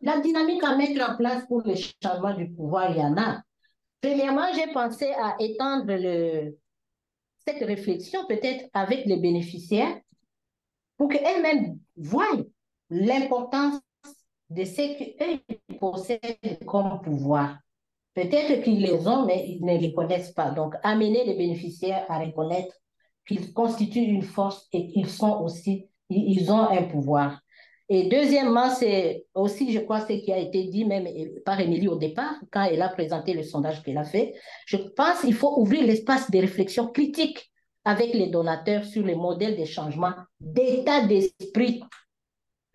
la dynamique à mettre en place pour le changement du pouvoir, il y en a. Premièrement, j'ai pensé à étendre cette réflexion peut-être avec les bénéficiaires pour qu'elles-mêmes voient l'importance de ce qu'eux possèdent comme pouvoir. Peut-être qu'ils les ont, mais ils ne les connaissent pas. Donc, amener les bénéficiaires à reconnaître qu'ils constituent une force et qu'ils ils ont un pouvoir. Et deuxièmement, c'est aussi, je crois, ce qui a été dit même par Émilie au départ, quand elle a présenté le sondage qu'elle a fait. Je pense qu'il faut ouvrir l'espace de réflexion critique avec les donateurs sur les modèles de changement d'état d'esprit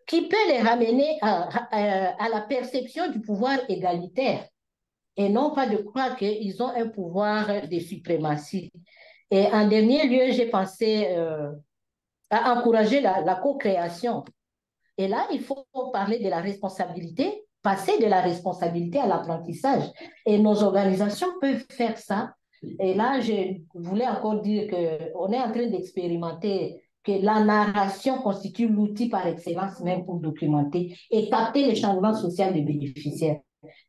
qui peut les ramener à la perception du pouvoir égalitaire et non pas de croire qu'ils ont un pouvoir de suprématie. Et en dernier lieu, j'ai pensé à encourager la co-création. Et là, il faut parler de la responsabilité, passer de la responsabilité à l'apprentissage. Et nos organisations peuvent faire ça. Et là, je voulais encore dire qu'on est en train d'expérimenter que la narration constitue l'outil par excellence même pour documenter et capter les changements sociaux des bénéficiaires.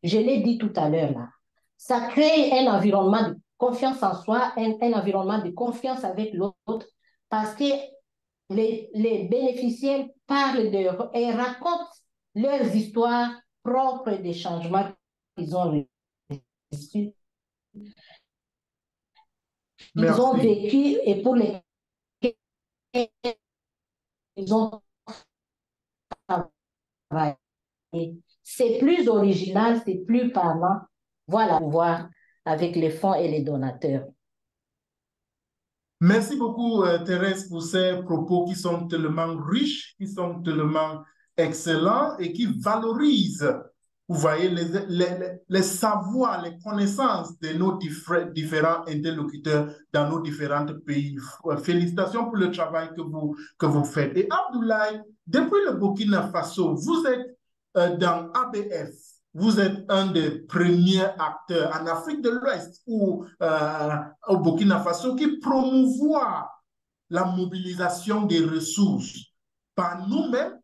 Je l'ai dit tout à l'heure là. Ça crée un environnement de confiance en soi, un environnement de confiance avec l'autre, parce que les bénéficiaires parlent et racontent leurs histoires propres des changements qu'ils ont reçus. Ils ont vécu et pour lesquels ils ont travaillé. C'est plus original, c'est plus parlant. Voilà, voir avec les fonds et les donateurs. Merci beaucoup, Thérèse, pour ces propos qui sont tellement riches, qui sont tellement excellents et qui valorisent, vous voyez, les savoirs, les connaissances de nos différents interlocuteurs dans nos différents pays. Félicitations pour le travail que vous faites. Et Abdoulaye, depuis le Burkina Faso, vous êtes dans ABF. Vous êtes un des premiers acteurs en Afrique de l'Ouest ou au Burkina Faso qui promouvoit la mobilisation des ressources par nous-mêmes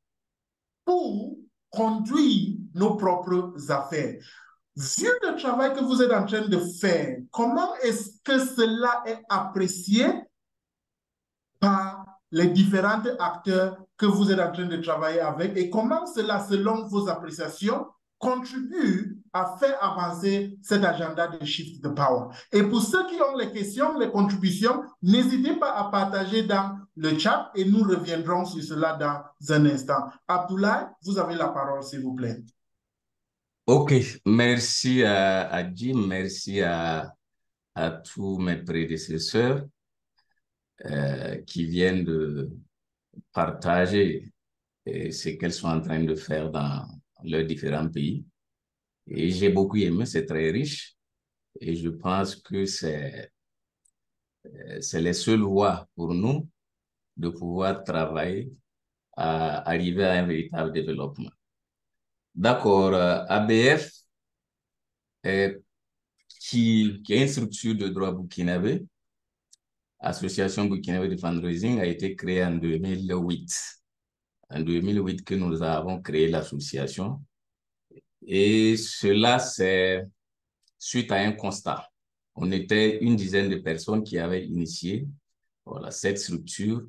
pour conduire nos propres affaires. Vu le travail que vous êtes en train de faire, comment est-ce que cela est apprécié par les différents acteurs que vous êtes en train de travailler avec et comment cela, selon vos appréciations, contribue à faire avancer cet agenda de Shift the Power. Et pour ceux qui ont les questions, les contributions, n'hésitez pas à partager dans le chat et nous reviendrons sur cela dans un instant. Abdoulaye, vous avez la parole, s'il vous plaît. OK, merci à Jim, merci à tous mes prédécesseurs qui viennent de partager ce qu'elles sont en train de faire dans leurs différents pays. Et j'ai beaucoup aimé, c'est très riche. Et je pense que c'est les seules voies pour nous de pouvoir travailler à arriver à un véritable développement. D'accord, ABF, qui est une structure de droit burkinabé, Association burkinabé de fundraising, a été créée en 2008. En 2008 que nous avons créé l'association. Et cela, c'est suite à un constat. On était une dizaine de personnes qui avaient initié cette structure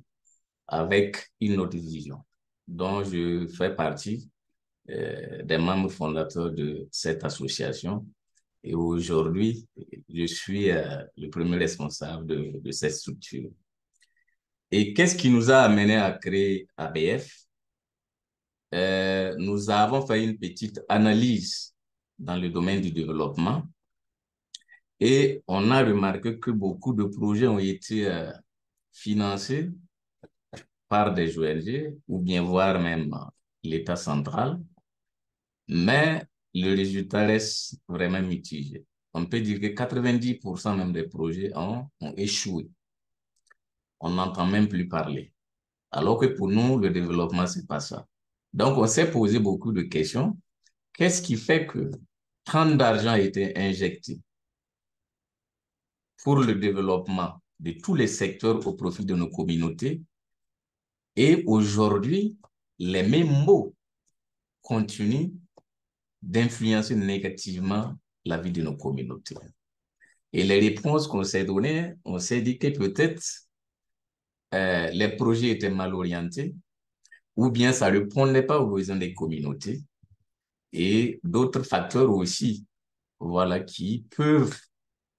avec une autre vision, dont je fais partie des membres fondateurs de cette association. Et aujourd'hui, je suis le premier responsable de cette structure. Et qu'est-ce qui nous a amené à créer ABF? Nous avons fait une petite analyse dans le domaine du développement et on a remarqué que beaucoup de projets ont été financés par des ONG ou bien voire même l'État central, mais le résultat reste vraiment mitigé. On peut dire que 90% même des projets ont échoué. On n'entend même plus parler. Alors que pour nous, le développement, c'est pas ça. Donc, on s'est posé beaucoup de questions. Qu'est-ce qui fait que tant d'argent a été injecté pour le développement de tous les secteurs au profit de nos communautés et aujourd'hui, les mêmes mots continuent d'influencer négativement la vie de nos communautés. Et les réponses qu'on s'est données, on s'est dit que peut-être les projets étaient mal orientés ou bien ça ne répondait pas aux besoins des communautés et d'autres facteurs aussi, voilà, qui peuvent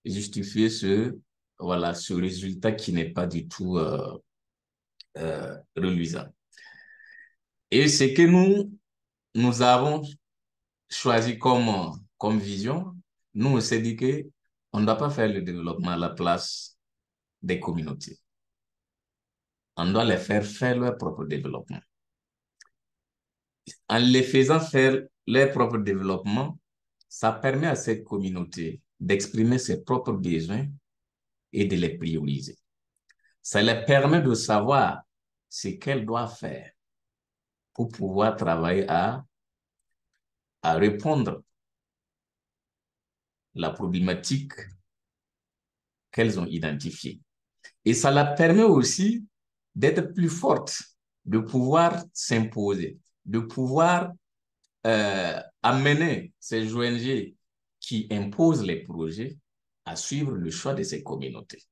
justifier ce résultat qui n'est pas du tout reluisant. Et ce que nous avons choisi comme vision, nous on s'est dit qu'on ne doit pas faire le développement à la place des communautés. On doit les faire leur propre développement. En les faisant faire leur propre développement, ça permet à cette communauté d'exprimer ses propres besoins et de les prioriser. Ça leur permet de savoir ce qu'elle doit faire pour pouvoir travailler à répondre à la problématique qu'elles ont identifiée. Et ça leur permet aussi d'être plus fortes, de pouvoir s'imposer, de pouvoir amener ces ONG qui imposent les projets à suivre le choix de ces communautés.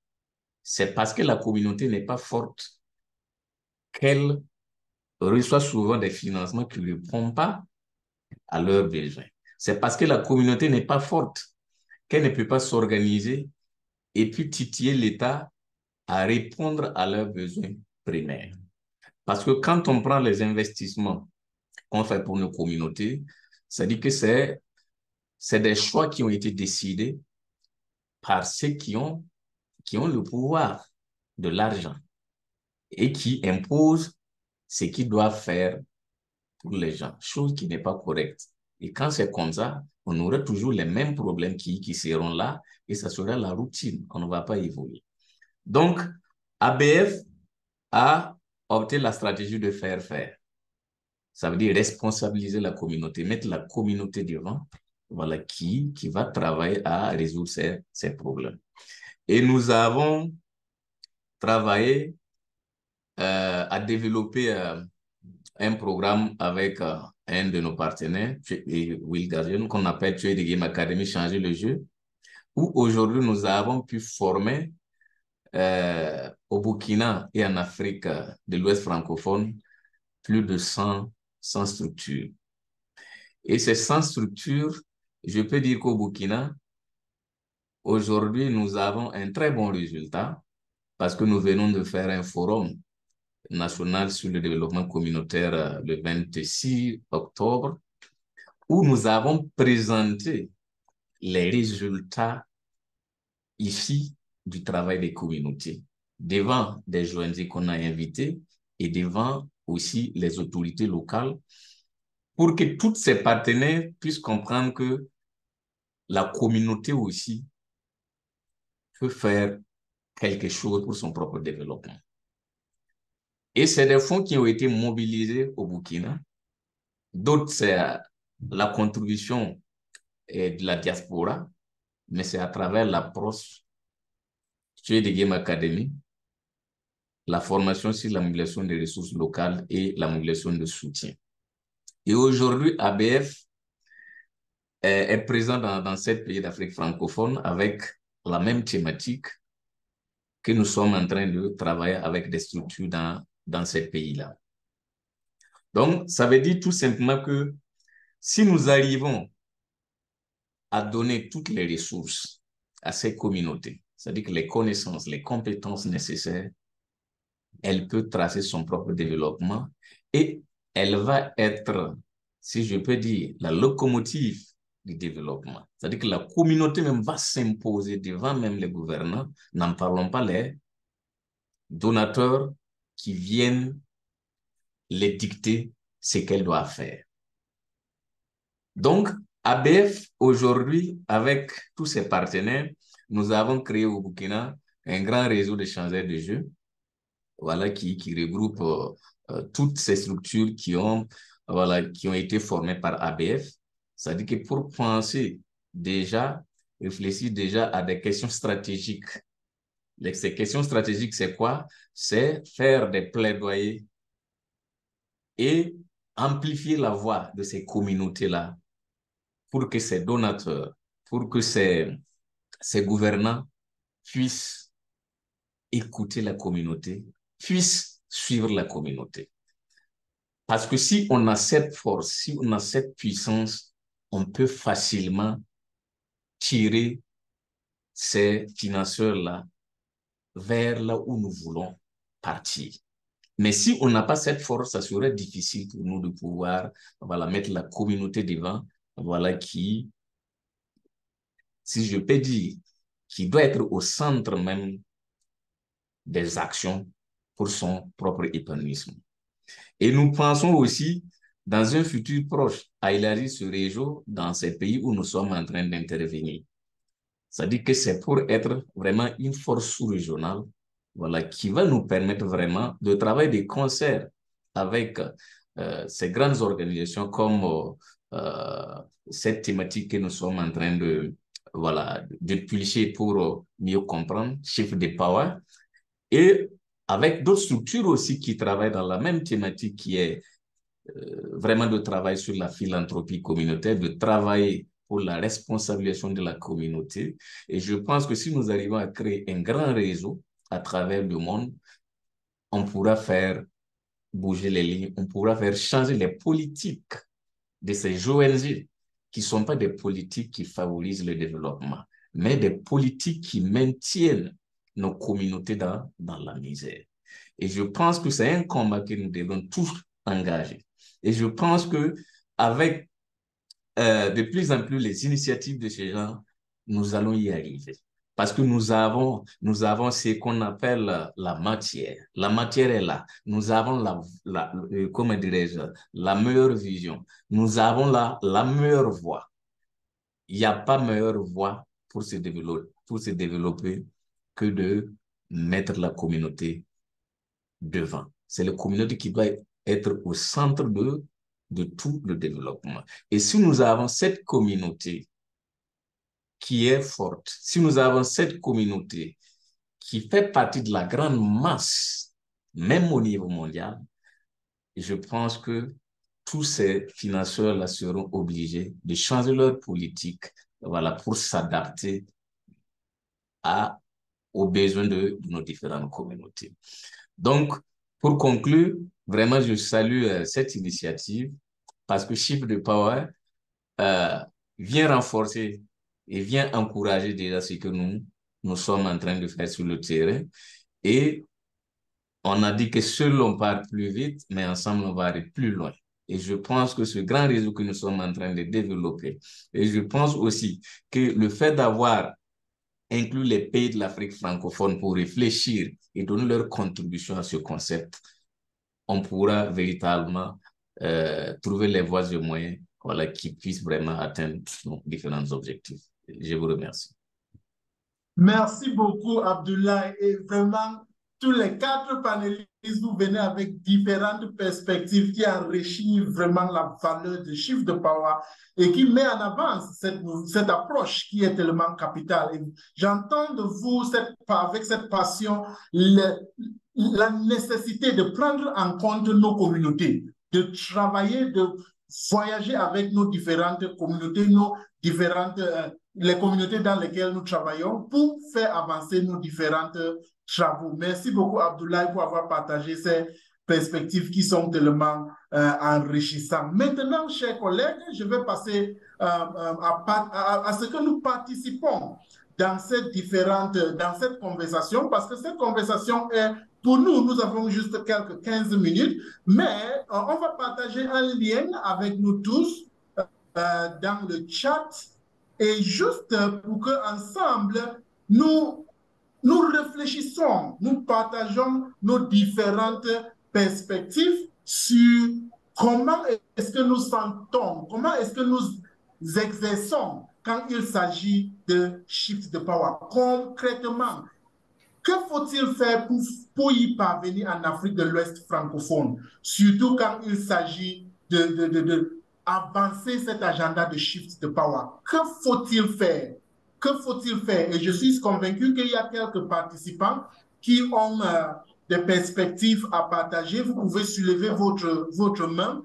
C'est parce que la communauté n'est pas forte qu'elle reçoit souvent des financements qui ne répondent pas à leurs besoins. C'est parce que la communauté n'est pas forte qu'elle ne peut pas s'organiser et puis titiller l'État à répondre à leurs besoins primaires. Parce que quand on prend les investissements qu'on fait pour nos communautés, ça dit que c'est des choix qui ont été décidés par ceux qui ont le pouvoir de l'argent et qui imposent ce qu'ils doivent faire pour les gens, chose qui n'est pas correcte. Et quand c'est comme ça, on aura toujours les mêmes problèmes qui seront là et ça sera la routine. On ne va pas évoluer. Donc, ABF a opté la stratégie de faire faire. Ça veut dire responsabiliser la communauté, mettre la communauté devant, voilà, qui va travailler à résoudre ces problèmes. Et nous avons travaillé à développer un programme avec un de nos partenaires, Will Gazion, qu'on appelle Tuer des Game Academy, changer le jeu, où aujourd'hui nous avons pu former au Burkina et en Afrique de l'Ouest francophone plus de 100 structures. Et ces 100 structures, je peux dire qu'au Burkina, aujourd'hui, nous avons un très bon résultat parce que nous venons de faire un forum national sur le développement communautaire le 26 octobre, où nous avons présenté les résultats ici du travail des communautés, devant des ONG qu'on a invités et devant aussi les autorités locales, pour que tous ces partenaires puissent comprendre que la communauté aussi peut faire quelque chose pour son propre développement. Et c'est des fonds qui ont été mobilisés au Burkina. D'autres, c'est la contribution de la diaspora, mais c'est à travers l'approche Tuer des Game Academy, la formation sur la mobilisation des ressources locales et la mobilisation de soutien. Et aujourd'hui, ABF est présent dans 7 pays d'Afrique francophone avec la même thématique que nous sommes en train de travailler avec des structures dans ces pays-là. Donc, ça veut dire tout simplement que si nous arrivons à donner toutes les ressources à ces communautés, c'est-à-dire que les connaissances, les compétences nécessaires, elle peut tracer son propre développement et elle va être, si je peux dire, la locomotive du développement. C'est-à-dire que la communauté même va s'imposer devant même les gouvernants, n'en parlons pas les donateurs qui viennent les dicter ce qu'elle doit faire. Donc, ABF, aujourd'hui, avec tous ses partenaires, nous avons créé au Burkina un grand réseau d'échangeurs de jeux, voilà, qui regroupe toutes ces structures qui ont été formées par ABF. C'est-à-dire que pour penser déjà, réfléchir déjà à des questions stratégiques. Ces questions stratégiques, c'est quoi? C'est faire des plaidoyers et amplifier la voix de ces communautés-là pour que ces donateurs, pour que ces gouvernants puissent écouter la communauté, puissent suivre la communauté. Parce que si on a cette force, si on a cette puissance, on peut facilement tirer ces financeurs-là vers là où nous voulons partir. Mais si on n'a pas cette force, ça serait difficile pour nous de pouvoir mettre la communauté devant, qui, si je peux dire, qui doit être au centre même des actions pour son propre épanouissement. Et nous pensons aussi, dans un futur proche, à élargir ce réseau dans ces pays où nous sommes en train d'intervenir. C'est-à-dire que c'est pour être vraiment une force sous-régionale, qui va nous permettre vraiment de travailler de concert avec ces grandes organisations comme cette thématique que nous sommes en train de pulser pour mieux comprendre, Shift the Power, et avec d'autres structures aussi qui travaillent dans la même thématique qui est vraiment de travail sur la philanthropie communautaire, de travailler pour la responsabilisation de la communauté. Et je pense que si nous arrivons à créer un grand réseau à travers le monde, on pourra faire bouger les lignes, on pourra faire changer les politiques de ces ONG qui ne sont pas des politiques qui favorisent le développement, mais des politiques qui maintiennent nos communautés dans la misère. Et je pense que c'est un combat que nous devons tous engager. Et je pense qu'avec de plus en plus les initiatives de ces gens, nous allons y arriver. Parce que nous avons ce qu'on appelle la matière. La matière est là. Nous avons comment dirais-je, la meilleure vision. Nous avons la meilleure voie. Il n'y a pas meilleure voie pour se développer que de mettre la communauté devant. C'est la communauté qui doit être au centre de tout le développement. Et si nous avons cette communauté qui est forte, si nous avons cette communauté qui fait partie de la grande masse, même au niveau mondial, je pense que tous ces financeurs-là seront obligés de changer leur politique, voilà, pour s'adapter aux besoins de nos différentes communautés. Donc, pour conclure, vraiment, je salue cette initiative parce que Shift the Power vient renforcer et vient encourager déjà ce que nous sommes en train de faire sur le terrain. Et on a dit que seul on part plus vite, mais ensemble on va aller plus loin. Et je pense que ce grand réseau que nous sommes en train de développer, et je pense aussi que le fait d'avoir inclus les pays de l'Afrique francophone pour réfléchir et donner leur contribution à ce concept, on pourra véritablement trouver les voies et moyens, voilà, qui puissent vraiment atteindre nos différents objectifs. Je vous remercie. Merci beaucoup, Abdoulaye. Et vraiment, tous les 4 panélistes, vous venez avec différentes perspectives qui enrichissent vraiment la valeur de Shift the Power et qui met en avant cette approche qui est tellement capitale. J'entends de vous, avec cette passion, la nécessité de prendre en compte nos communautés, de travailler, de voyager avec nos différentes communautés, les communautés dans lesquelles nous travaillons pour faire avancer nos différentes travaux. Merci beaucoup, Abdoulaye, pour avoir partagé ces perspectives qui sont tellement enrichissantes. Maintenant, chers collègues, je vais passer à ce que nous participons dans cette conversation, parce que cette conversation est, pour nous avons juste quelques 15 minutes, mais on va partager un lien avec nous tous dans le chat. Et juste pour qu'ensemble, nous réfléchissons, nous partageons nos différentes perspectives sur comment est-ce que nous sentons, comment est-ce que nous exerçons quand il s'agit de Shift the Power. Concrètement, que faut-il faire pour y parvenir en Afrique de l'Ouest francophone, surtout quand il s'agit avancer cet agenda de Shift the Power? Que faut-il faire? Que faut-il faire? Et je suis convaincu qu'il y a quelques participants qui ont des perspectives à partager. Vous pouvez soulever votre main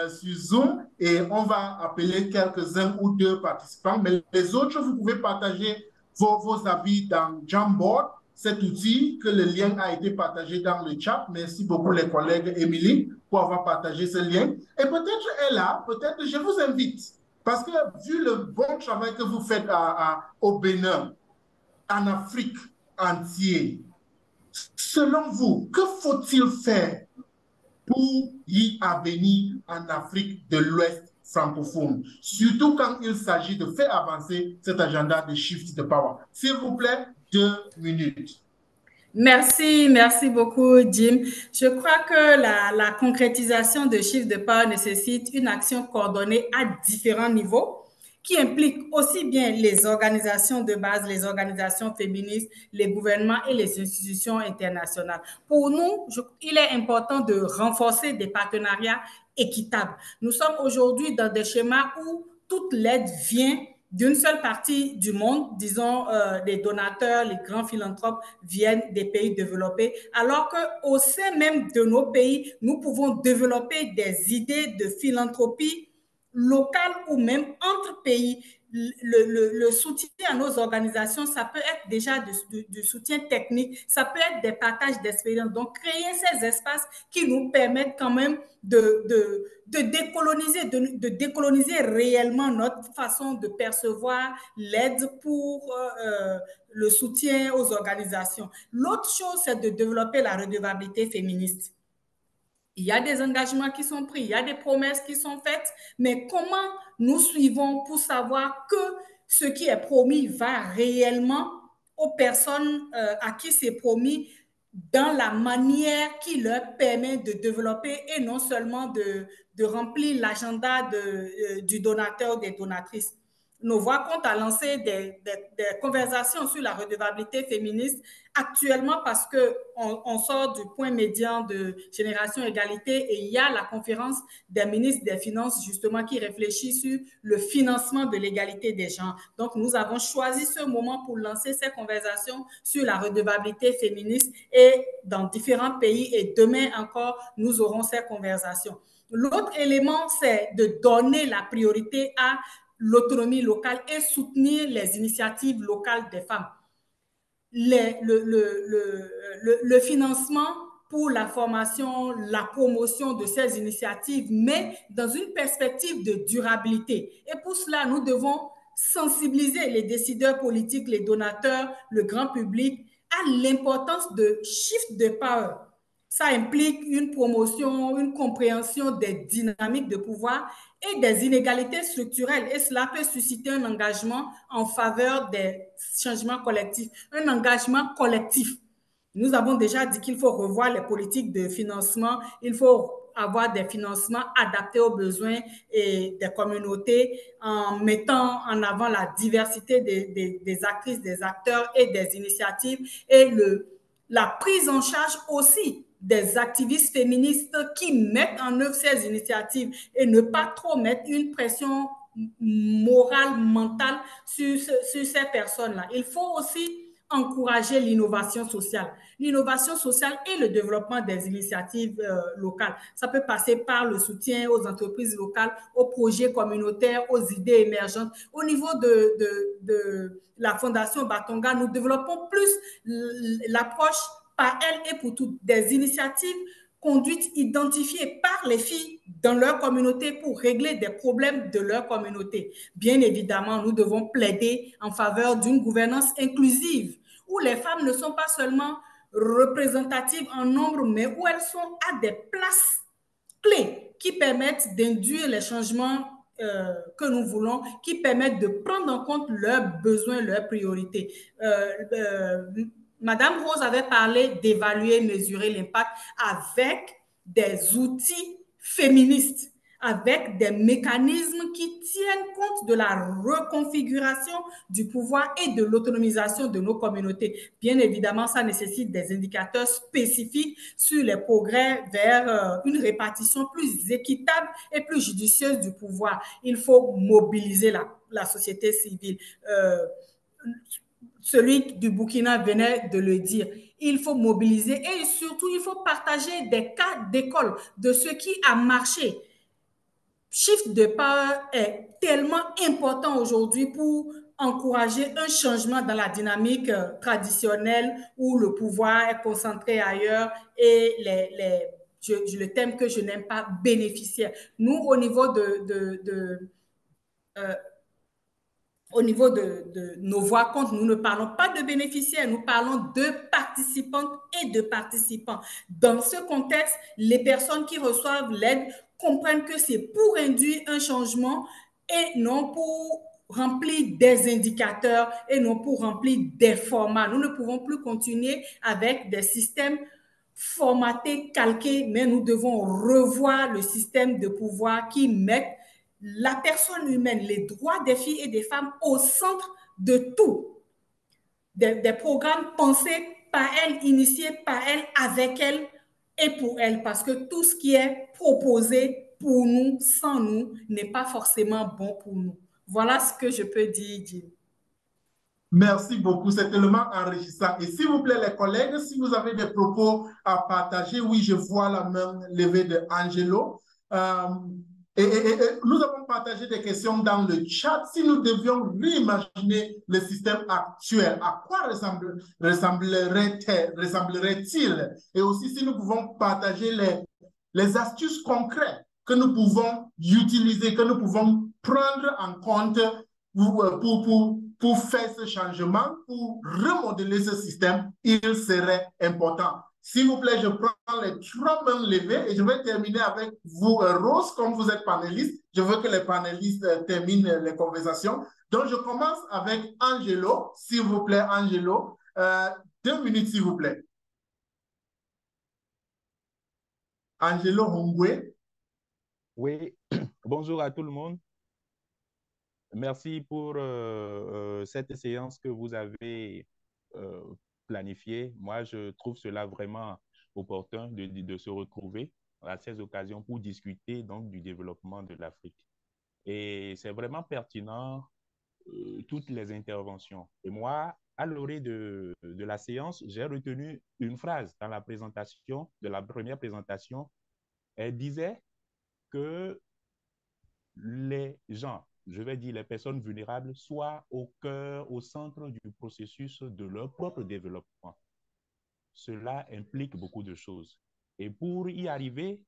sur Zoom et on va appeler quelques-uns ou 2 participants. Mais les autres, vous pouvez partager vos avis dans Jamboard, cet outil que le lien a été partagé dans le chat. Merci beaucoup les collègues Émilie pour avoir partagé ce lien. Et peut-être elle là, peut-être je vous invite, parce que vu le bon travail que vous faites au Bénin, en Afrique entière, selon vous, que faut-il faire pour y parvenir en Afrique de l'Ouest francophone, surtout quand il s'agit de faire avancer cet agenda de Shift the Power? S'il vous plaît, 2 minutes. Merci beaucoup, Jim. Je crois que la concrétisation de Shift the Power nécessite une action coordonnée à différents niveaux qui implique aussi bien les organisations de base, les organisations féministes, les gouvernements et les institutions internationales. Pour nous, il est important de renforcer des partenariats équitables. Nous sommes aujourd'hui dans des schémas où toute l'aide vient d'une seule partie du monde, disons, les donateurs, les grands philanthropes viennent des pays développés, alors qu'au sein même de nos pays, nous pouvons développer des idées de philanthropie locale ou même entre pays. Le soutien à nos organisations, ça peut être déjà du soutien technique, ça peut être des partages d'expériences. Donc, créer ces espaces qui nous permettent quand même de décoloniser réellement notre façon de percevoir l'aide pour le soutien aux organisations. L'autre chose, c'est de développer la redevabilité féministe. Il y a des engagements qui sont pris, il y a des promesses qui sont faites, mais comment nous suivons pour savoir que ce qui est promis va réellement aux personnes à qui c'est promis dans la manière qui leur permet de développer et non seulement de remplir l'agenda du donateur ou des donatrices. Nos voix comptent à lancer des conversations sur la redevabilité féministe actuellement parce qu'on sort du point médian de Génération Égalité et il y a la conférence des ministres des Finances justement qui réfléchit sur le financement de l'égalité des genres. Donc, nous avons choisi ce moment pour lancer ces conversations sur la redevabilité féministe et dans différents pays et demain encore, nous aurons ces conversations. L'autre élément, c'est de donner la priorité à l'autonomie locale et soutenir les initiatives locales des femmes. Le financement pour la formation, la promotion de ces initiatives, mais dans une perspective de durabilité. Et pour cela, nous devons sensibiliser les décideurs politiques, les donateurs, le grand public à l'importance de shift de power. Ça implique une promotion, une compréhension des dynamiques de pouvoir et des inégalités structurelles. Et cela peut susciter un engagement en faveur des changements collectifs, un engagement collectif. Nous avons déjà dit qu'il faut revoir les politiques de financement, il faut avoir des financements adaptés aux besoins et des communautés en mettant en avant la diversité des actrices, des acteurs et des initiatives et la prise en charge aussi des activistes féministes qui mettent en œuvre ces initiatives et ne pas trop mettre une pression morale, mentale sur ces personnes-là. Il faut aussi encourager l'innovation sociale. L'innovation sociale et le développement des initiatives locales. Ça peut passer par le soutien aux entreprises locales, aux projets communautaires, aux idées émergentes. Au niveau de la Fondation Batonga, nous développons plus l'approche par elle et pour toutes, des initiatives conduites identifiées par les filles dans leur communauté pour régler des problèmes de leur communauté. Bien évidemment, nous devons plaider en faveur d'une gouvernance inclusive où les femmes ne sont pas seulement représentatives en nombre, mais où elles sont à des places clés qui permettent d'induire les changements que nous voulons, qui permettent de prendre en compte leurs besoins, leurs priorités. Madame Rose avait parlé d'évaluer, mesurer l'impact avec des outils féministes, avec des mécanismes qui tiennent compte de la reconfiguration du pouvoir et de l'autonomisation de nos communautés. Bien évidemment, ça nécessite des indicateurs spécifiques sur les progrès vers une répartition plus équitable et plus judicieuse du pouvoir. Il faut mobiliser la société civile. Celui du Burkina venait de le dire. Il faut mobiliser et surtout, il faut partager des cas d'école de ce qui a marché. Shift de power est tellement important aujourd'hui pour encourager un changement dans la dynamique traditionnelle où le pouvoir est concentré ailleurs et le thème que je n'aime pas, bénéficiaire. Nous, au niveau de nos voix comptes, nous ne parlons pas de bénéficiaires, nous parlons de participantes et de participants. Dans ce contexte, les personnes qui reçoivent l'aide comprennent que c'est pour induire un changement et non pour remplir des indicateurs et non pour remplir des formats. Nous ne pouvons plus continuer avec des systèmes formatés, calqués, mais nous devons revoir le système de pouvoir qui met la personne humaine, les droits des filles et des femmes au centre de tout. Des programmes pensés par elle, initiés par elle, avec elle et pour elle, parce que tout ce qui est proposé pour nous, sans nous, n'est pas forcément bon pour nous. Voilà ce que je peux dire, Jim. Merci beaucoup, c'est tellement enrichissant. Et s'il vous plaît, les collègues, si vous avez des propos à partager, oui, je vois la main levée de Angelo. Et nous avons partagé des questions dans le chat. Si nous devions réimaginer le système actuel, à quoi ressemblerait-il? Et aussi, si nous pouvons partager les astuces concrètes que nous pouvons utiliser, que nous pouvons prendre en compte pour faire ce changement, pour remodeler ce système, il serait important. S'il vous plaît, je prends les 3 mains levées et je vais terminer avec vous, Rose, comme vous êtes panéliste. Je veux que les panélistes terminent les conversations. Donc, je commence avec Angelo. S'il vous plaît, Angelo. 2 minutes, s'il vous plaît. Angelo Hongwe. Oui, bonjour à tout le monde. Merci pour cette séance que vous avez planifiée. Moi, je trouve cela vraiment opportun de se retrouver à ces occasions pour discuter donc du développement de l'Afrique. Et c'est vraiment pertinent, toutes les interventions. Et moi, à l'orée de la séance, j'ai retenu une phrase dans la présentation, de la première présentation. Elle disait que les gens, je vais dire les personnes vulnérables, soient au cœur, au centre du processus de leur propre développement. Cela implique beaucoup de choses. Et pour y arriver,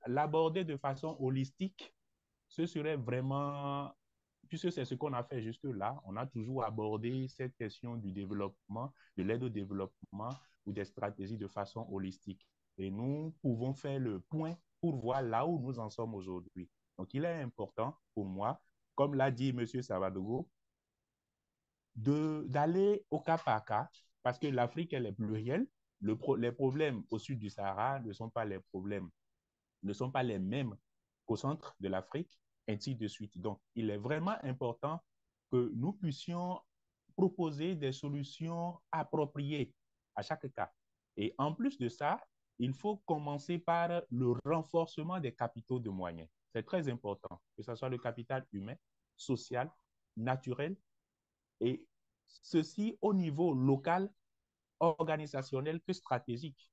l'aborder de façon holistique, ce serait vraiment, puisque c'est ce qu'on a fait jusque-là, on a toujours abordé cette question du développement, de l'aide au développement ou des stratégies de façon holistique. Et nous pouvons faire le point pour voir là où nous en sommes aujourd'hui. Donc, il est important pour moi, comme l'a dit M. Savadogo, d'aller au cas par cas, parce que l'Afrique, elle est plurielle. Les problèmes au sud du Sahara ne sont pas les problèmes, ne sont pas les mêmes qu'au centre de l'Afrique, ainsi de suite. Donc, il est vraiment important que nous puissions proposer des solutions appropriées à chaque cas. Et en plus de ça, il faut commencer par le renforcement des capitaux de moyens. C'est très important, que ce soit le capital humain, social, naturel, et ceci au niveau local, organisationnel que stratégique.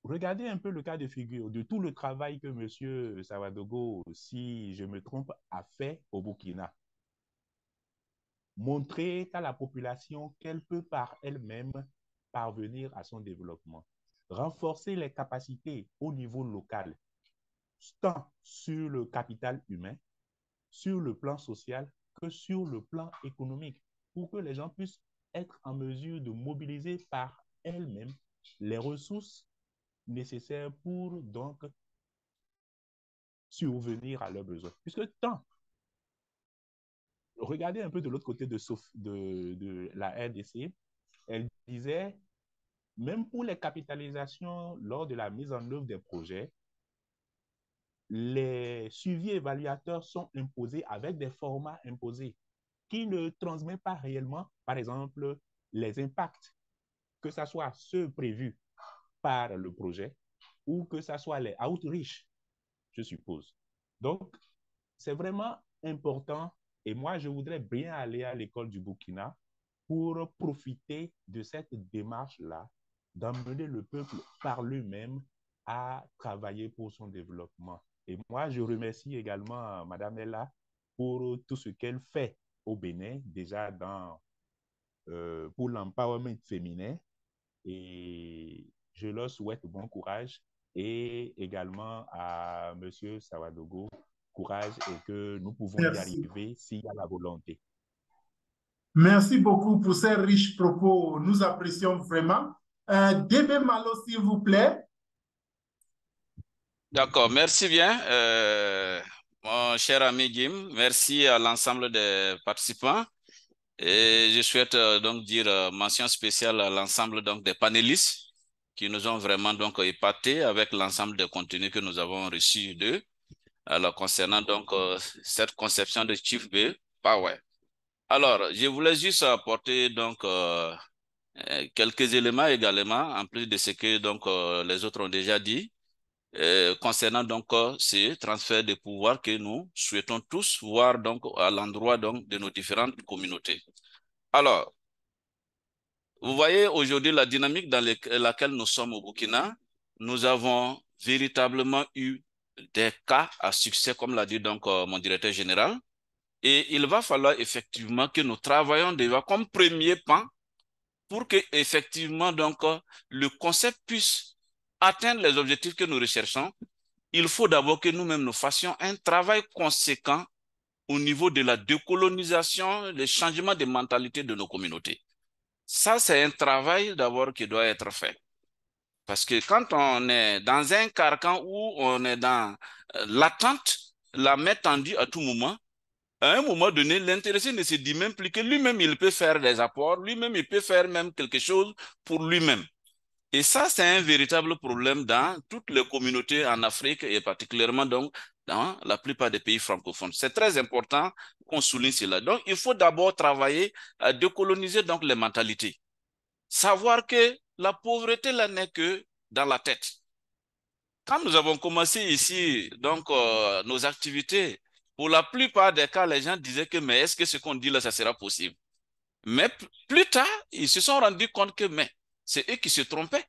Regardez un peu le cas de figure de tout le travail que M. Savadogo, si je me trompe, a fait au Burkina. Montrer à la population qu'elle peut par elle-même parvenir à son développement. Renforcer les capacités au niveau local, tant sur le capital humain, sur le plan social, que sur le plan économique, pour que les gens puissent être en mesure de mobiliser par elles-mêmes les ressources nécessaires pour donc survenir à leurs besoins. Puisque tant, regardez un peu de l'autre côté de la RDC, elle disait, même pour les capitalisations lors de la mise en œuvre des projets, les suivis évaluateurs sont imposés avec des formats imposés qui ne transmettent pas réellement, par exemple, les impacts, que ce soit ceux prévus par le projet ou que ce soit les outreach, je suppose. Donc, c'est vraiment important et moi, je voudrais bien aller à l'école du Burkina pour profiter de cette démarche-là, d'emmener le peuple par lui-même à travailler pour son développement. Et moi, je remercie également Mme Ella pour tout ce qu'elle fait au Bénin, déjà pour l'empowerment féminin. Et je leur souhaite bon courage et également à M. Savadogo, courage et que nous pouvons y arriver s'il y a la volonté. Merci beaucoup pour ces riches propos. Nous apprécions vraiment. Débé Malo, s'il vous plaît. D'accord, merci bien, mon cher ami Jim. Merci à l'ensemble des participants. Et je souhaite donc dire mention spéciale à l'ensemble donc des panélistes qui nous ont vraiment donc épatés avec l'ensemble des contenus que nous avons reçus d'eux. alors, concernant donc cette conception de Chief Bay Power. Alors, je voulais juste apporter donc quelques éléments également, en plus de ce que donc les autres ont déjà dit, concernant donc ce transfert de pouvoir que nous souhaitons tous voir donc à l'endroit donc de nos différentes communautés. Alors, vous voyez aujourd'hui la dynamique dans laquelle nous sommes au Burkina. Nous avons véritablement eu des cas à succès, comme l'a dit donc mon directeur général. Et il va falloir effectivement que nous travaillions déjà comme premier pan pour que effectivement donc le concept puisse atteindre les objectifs que nous recherchons. Il faut d'abord que nous-mêmes nous fassions un travail conséquent au niveau de la décolonisation, le changement de mentalité de nos communautés. Ça, c'est un travail d'abord qui doit être fait. Parce que quand on est dans un carcan où on est dans l'attente, la main tendue à tout moment, à un moment donné, l'intéressé ne se dit même plus que lui-même, il peut faire des apports, lui-même, il peut faire même quelque chose pour lui-même. Et ça, c'est un véritable problème dans toutes les communautés en Afrique et particulièrement donc dans la plupart des pays francophones. C'est très important qu'on souligne cela. Donc, il faut d'abord travailler à décoloniser donc les mentalités. Savoir que la pauvreté là n'est que dans la tête. Quand nous avons commencé ici donc nos activités, pour la plupart des cas, les gens disaient que mais est-ce que ce qu'on dit là, ça sera possible? Mais plus tard, ils se sont rendus compte que mais c'est eux qui se trompaient.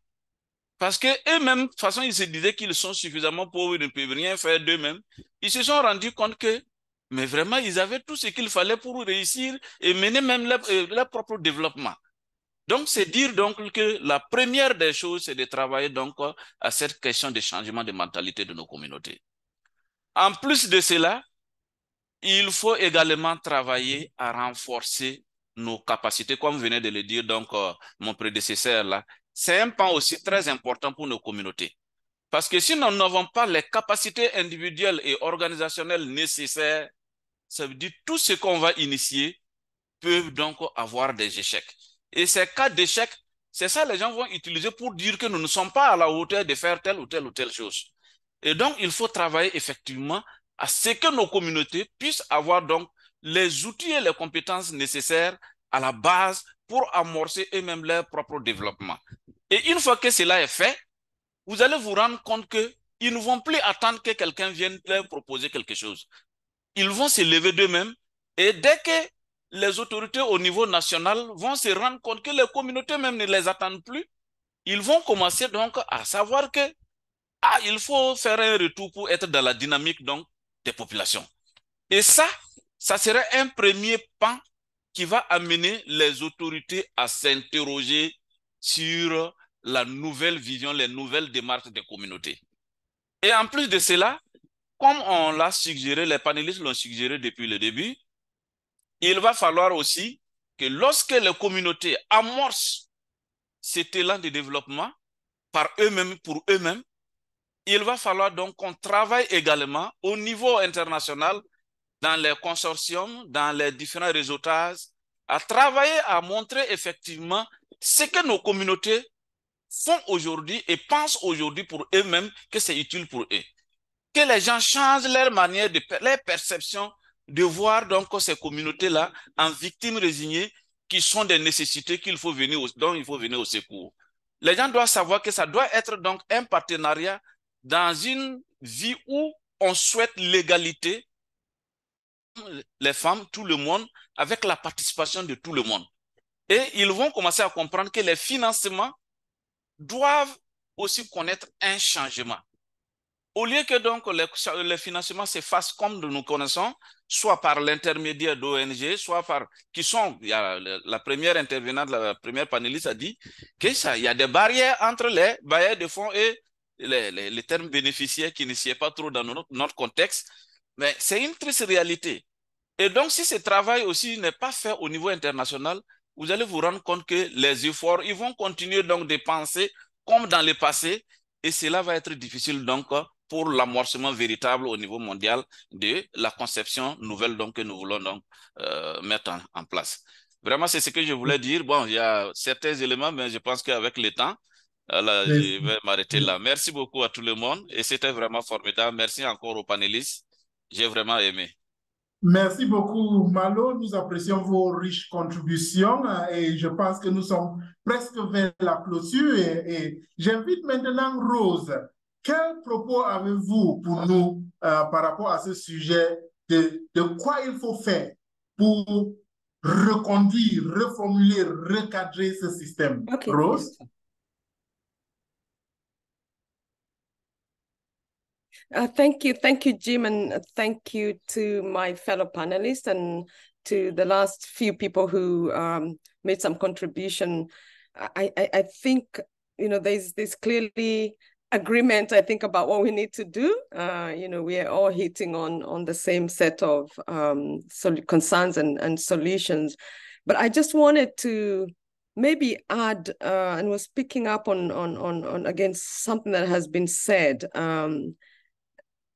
Parce qu'eux-mêmes, de toute façon, ils se disaient qu'ils sont suffisamment pauvres, ils ne peuvent rien faire d'eux-mêmes. Ils se sont rendus compte que, mais vraiment, ils avaient tout ce qu'il fallait pour réussir et mener même leur propre développement. Donc, c'est dire donc que la première des choses, c'est de travailler donc à cette question de changement de mentalité de nos communautés. En plus de cela, il faut également travailler à renforcer nos capacités, comme venait de le dire donc mon prédécesseur là. C'est un pan aussi très important pour nos communautés. Parce que si nous n'avons pas les capacités individuelles et organisationnelles nécessaires, ça veut dire tout ce qu'on va initier peut donc avoir des échecs. Et ces cas d'échecs, c'est ça les gens vont utiliser pour dire que nous ne sommes pas à la hauteur de faire telle ou telle chose. Et donc, il faut travailler effectivement à ce que nos communautés puissent avoir donc les outils et les compétences nécessaires à la base pour amorcer eux-mêmes leur propre développement. Et une fois que cela est fait, vous allez vous rendre compte qu'ils ne vont plus attendre que quelqu'un vienne leur proposer quelque chose. Ils vont se lever d'eux-mêmes et dès que les autorités au niveau national vont se rendre compte que les communautés même ne les attendent plus, ils vont commencer donc à savoir que il faut faire un retour pour être dans la dynamique donc des populations. Et ça serait un premier pan qui va amener les autorités à s'interroger sur la nouvelle vision, les nouvelles démarches des communautés. Et en plus de cela, comme on l'a suggéré, les panélistes l'ont suggéré depuis le début, il va falloir aussi que lorsque les communautés amorcent cet élan de développement par eux-mêmes, pour eux-mêmes, il va falloir donc qu'on travaille également au niveau international, dans les consortiums, dans les différents réseautages, à travailler à montrer effectivement ce que nos communautés font aujourd'hui et pensent aujourd'hui pour eux-mêmes que c'est utile pour eux. Que les gens changent leur manière, leur perception de voir donc ces communautés-là en victimes résignées qui sont des nécessités dont il faut venir au secours. Les gens doivent savoir que ça doit être donc un partenariat dans une vie où on souhaite l'égalité, les femmes, tout le monde, avec la participation de tout le monde. Et ils vont commencer à comprendre que les financements doivent aussi connaître un changement. Au lieu que donc les financements se fassent comme nous connaissons, soit par l'intermédiaire d'ONG, soit par la première intervenante, la première panéliste a dit qu'il y a des barrières entre les bailleurs de fonds et les termes bénéficiaires qui ne s'y est pas trop dans notre contexte. Mais c'est une triste réalité. Et donc, si ce travail aussi n'est pas fait au niveau international, vous allez vous rendre compte que les efforts, ils vont continuer donc de penser comme dans le passé, et cela va être difficile donc pour l'amorcement véritable au niveau mondial de la conception nouvelle donc, que nous voulons donc mettre en place. Vraiment, c'est ce que je voulais dire. Bon, il y a certains éléments, mais je pense qu'avec le temps, je vais m'arrêter là. Merci beaucoup à tout le monde et c'était vraiment formidable. Merci encore aux panélistes J'ai vraiment aimé. Merci beaucoup, Malo. Nous apprécions vos riches contributions et je pense que nous sommes presque vers la clôture. Et j'invite maintenant Rose. Quel propos avez-vous pour nous par rapport à ce sujet de quoi il faut faire pour reconduire, reformuler, recadrer ce système? Okay. Rose? Thank you, Jim, and thank you to my fellow panelists and to the last few people who made some contribution. I think, you know, there's clearly agreement, I think, about what we need to do. You know, we are all hitting on the same set of concerns and solutions. But I just wanted to maybe add, and was picking up on again, something that has been said.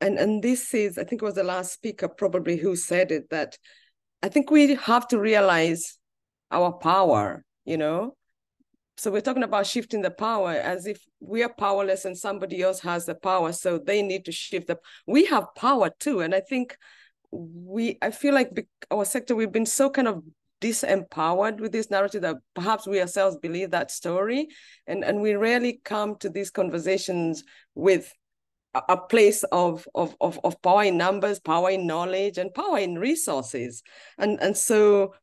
And this is, I think it was the last speaker probably who said it, that I think we have to realize our power, you know? So we're talking about shifting the power as if we are powerless and somebody else has the power, so they need to shift we have power too. And I think I feel like our sector, we've been so kind of disempowered with this narrative that perhaps we ourselves believe that story. And we rarely come to these conversations with a place of power in numbers, power in knowledge, and power in resources. And so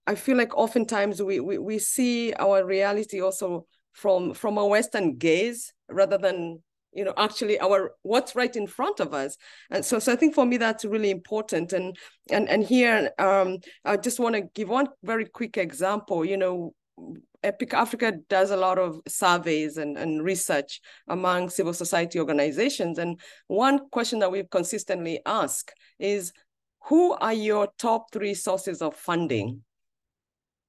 I feel like oftentimes we see our reality also from a Western gaze rather than, you know, actually what's right in front of us. And so I think for me that's really important. And here I just want to give one very quick example. You know, EPIC Africa does a lot of surveys and research among civil society organizations. And one question that we've consistently asked is, who are your top 3 sources of funding?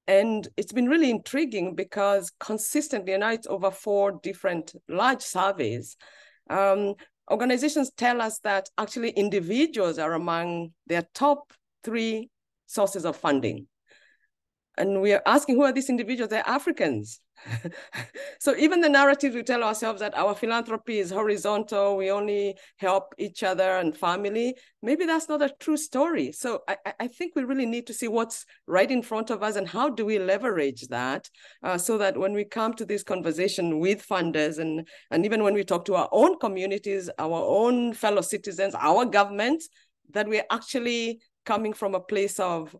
And it's been really intriguing because consistently, and now it's over 4 different large surveys, organizations tell us that actually individuals are among their top 3 sources of funding. And we are asking, who are these individuals? They're Africans. So even the narrative we tell ourselves that our philanthropy is horizontal, we only help each other and family, maybe that's not a true story. So I think we really need to see what's right in front of us and how do we leverage that so that when we come to this conversation with funders and even when we talk to our own communities, our own fellow citizens, our government, that we're actually coming from a place of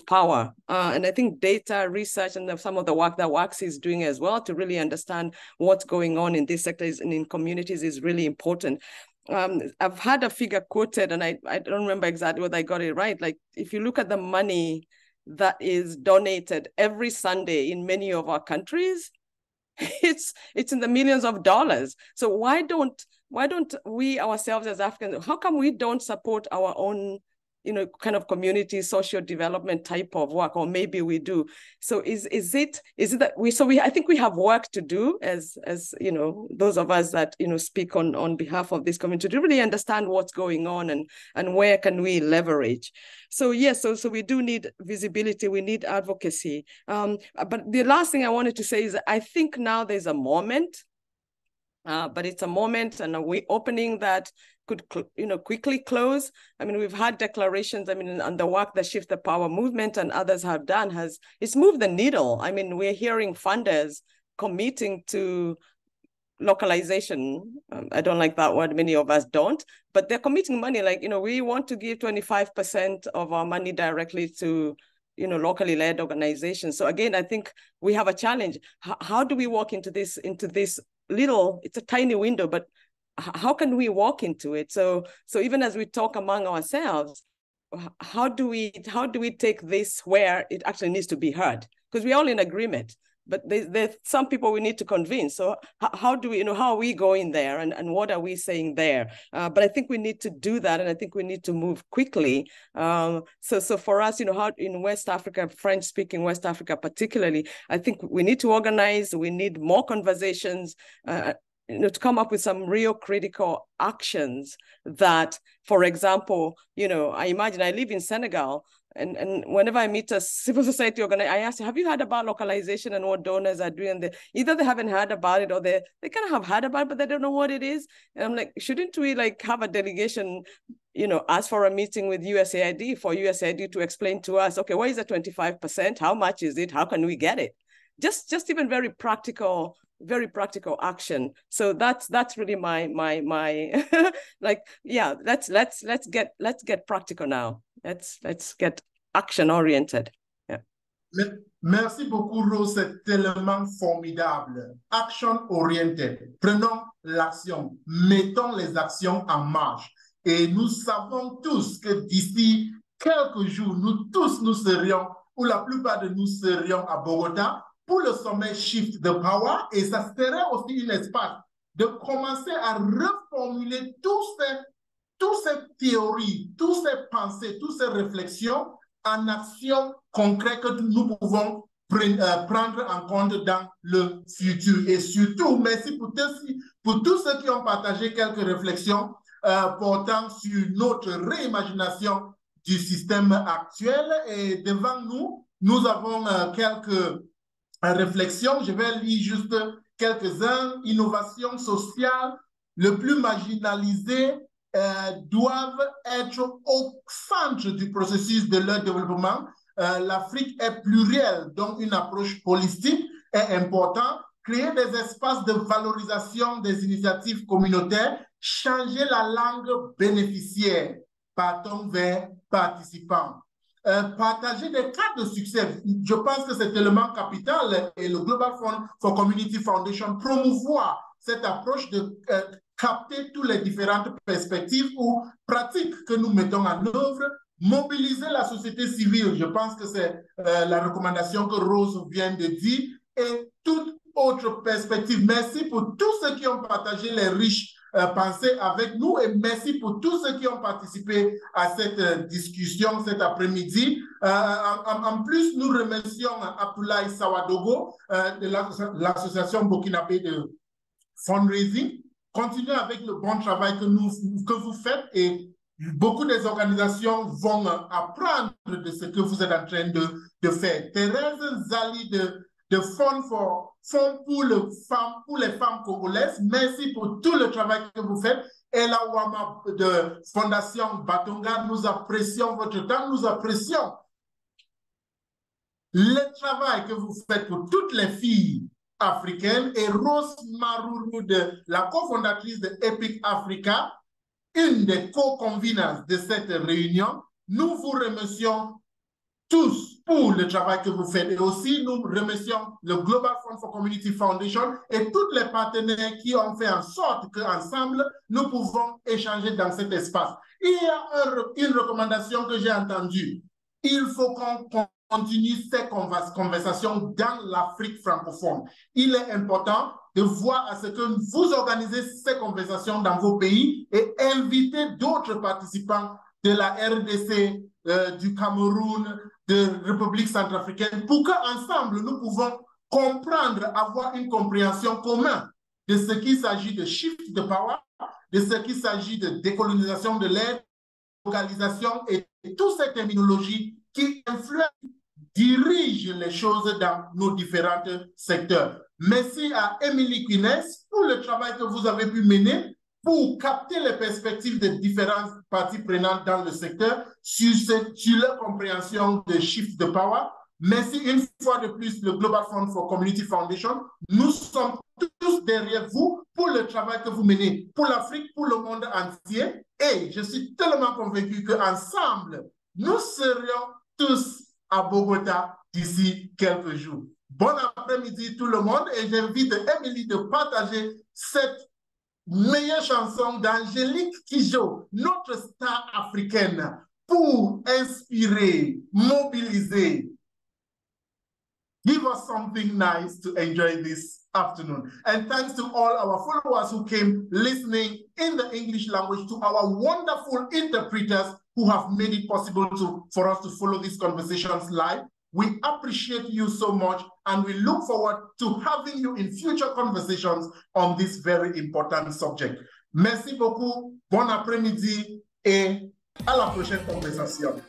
power. And I think data research and some of the work that WACS is doing as well to really understand what's going on in these sectors and in communities is really important. I've had a figure quoted, and I don't remember exactly whether I got it right. Like, if you look at the money that is donated every Sunday in many of our countries, it's in the millions of dollars. So why don't we ourselves as Africans, how come we don't support our own, you know, kind of community social development type of work, or maybe we do. So is it that I think we have work to do as you know, those of us that, you know, speak on behalf of this community to really understand what's going on and where can we leverage. So yes, so we do need visibility, we need advocacy. But the last thing I wanted to say is that I think now there's a moment, but it's a moment and a way opening that could, you know, quickly close. I mean, we've had declarations, I mean, and the work that Shift the Power movement and others have done it's moved the needle. I mean, we're hearing funders committing to localization. I don't like that word, many of us don't, but they're committing money. Like, you know, we want to give 25% of our money directly to, you know, locally led organizations. So again, I think we have a challenge. How do we walk into this little, it's a tiny window, but how can we walk into it? So even as we talk among ourselves, how do we take this where it actually needs to be heard? Because we're all in agreement, but there's some people we need to convince. So how do we, you know, how are we going there and what are we saying there? But I think we need to do that, and I think we need to move quickly. So for us, you know, how in West Africa, French-speaking West Africa particularly, I think we need to organize, we need more conversations, you know, to come up with some real critical actions that, for example, you know, I imagine I live in Senegal, And whenever I meet a civil society organization, I ask, have you heard about localization and what donors are doing? Either they haven't heard about it or they kind of have heard about it, but they don't know what it is. And I'm like, shouldn't we like have a delegation, you know, ask for a meeting with USAID for USAID to explain to us, okay, what is the 25%? How much is it? How can we get it? Just even very practical action. So that's really my like, yeah, let's get practical now. Let's get action oriented. Yeah. Merci beaucoup, Rose, c'est tellement formidable. Action oriented. Prenons l'action, mettons les actions en marche. Et nous savons tous que d'ici quelques jours, nous serions, ou la plupart de nous serions à Bogota pour le sommet Shift the Power, et ça serait aussi un espace de commencer à reformuler toutes ces théories, toutes ces pensées, toutes ces réflexions en actions concrètes que nous pouvons prendre en compte dans le futur. Et surtout, merci pour tous ceux qui ont partagé quelques réflexions portant sur notre réimagination du système actuel. Et devant nous, nous avons quelques réflexions. Je vais lire juste quelques-uns. Innovation sociale, le plus marginalisé doivent être au centre du processus de leur développement. L'Afrique est plurielle, donc une approche holistique est importante. Créer des espaces de valorisation des initiatives communautaires, changer la langue bénéficiaire, partons vers participants. Partager des cas de succès, je pense que c'est tellement capital et le Global Fund for Community Foundation promouvoir cette approche de capter toutes les différentes perspectives ou pratiques que nous mettons en œuvre, mobiliser la société civile, je pense que c'est la recommandation que Rose vient de dire, et toute autre perspective. Merci pour tous ceux qui ont partagé les riches pensées avec nous et merci pour tous ceux qui ont participé à cette discussion cet après-midi. En plus, nous remercions Abdoulaye Sawadogo de l'association burkinabé de fundraising. Continuez avec le bon travail que vous faites et beaucoup des organisations vont apprendre de ce que vous êtes en train de faire. Thérèse Zali de Fonds pour les femmes congolaises, merci pour tout le travail que vous faites. Ella Wama de Fondation Batonga, nous apprécions votre temps, nous apprécions le travail que vous faites pour toutes les filles africaine, et Rose Maruru, la cofondatrice de Epic Africa, une des co-conveners de cette réunion. Nous vous remercions tous pour le travail que vous faites et aussi nous remercions le Global Fund for Community Foundation et tous les partenaires qui ont fait en sorte qu'ensemble, nous pouvons échanger dans cet espace. Il y a une recommandation que j'ai entendue. Il faut qu'on continue ces conversations dans l'Afrique francophone. Il est important de voir à ce que vous organisez ces conversations dans vos pays et inviter d'autres participants de la RDC, du Cameroun, de République centrafricaine, pour qu'ensemble, nous pouvons comprendre, avoir une compréhension commune de ce qu'il s'agit de shift de power, de ce qu'il s'agit de décolonisation de l'aide, localisation et toutes ces terminologies qui influencent, dirigent les choses dans nos différents secteurs. Merci à Émilie Quines pour le travail que vous avez pu mener pour capter les perspectives des différentes parties prenantes dans le secteur sur leur compréhension de shift de power. Merci une fois de plus le Global Fund for Community Foundation. Nous sommes tous derrière vous pour le travail que vous menez pour l'Afrique, pour le monde entier. Et je suis tellement convaincu qu'ensemble, nous serions tous à Bogota d'ici quelques jours. Bon après-midi tout le monde et j'invite Émilie de partager cette meilleure chanson d'Angélique Kidjo, notre star africaine, pour inspirer, mobiliser. Give us something nice to enjoy this afternoon. And thanks to all our followers who came listening in the English language, to our wonderful interpreters who have made it possible for us to follow these conversations live. We appreciate you so much and we look forward to having you in future conversations on this very important subject. Merci beaucoup, bon après-midi et à la prochaine conversation.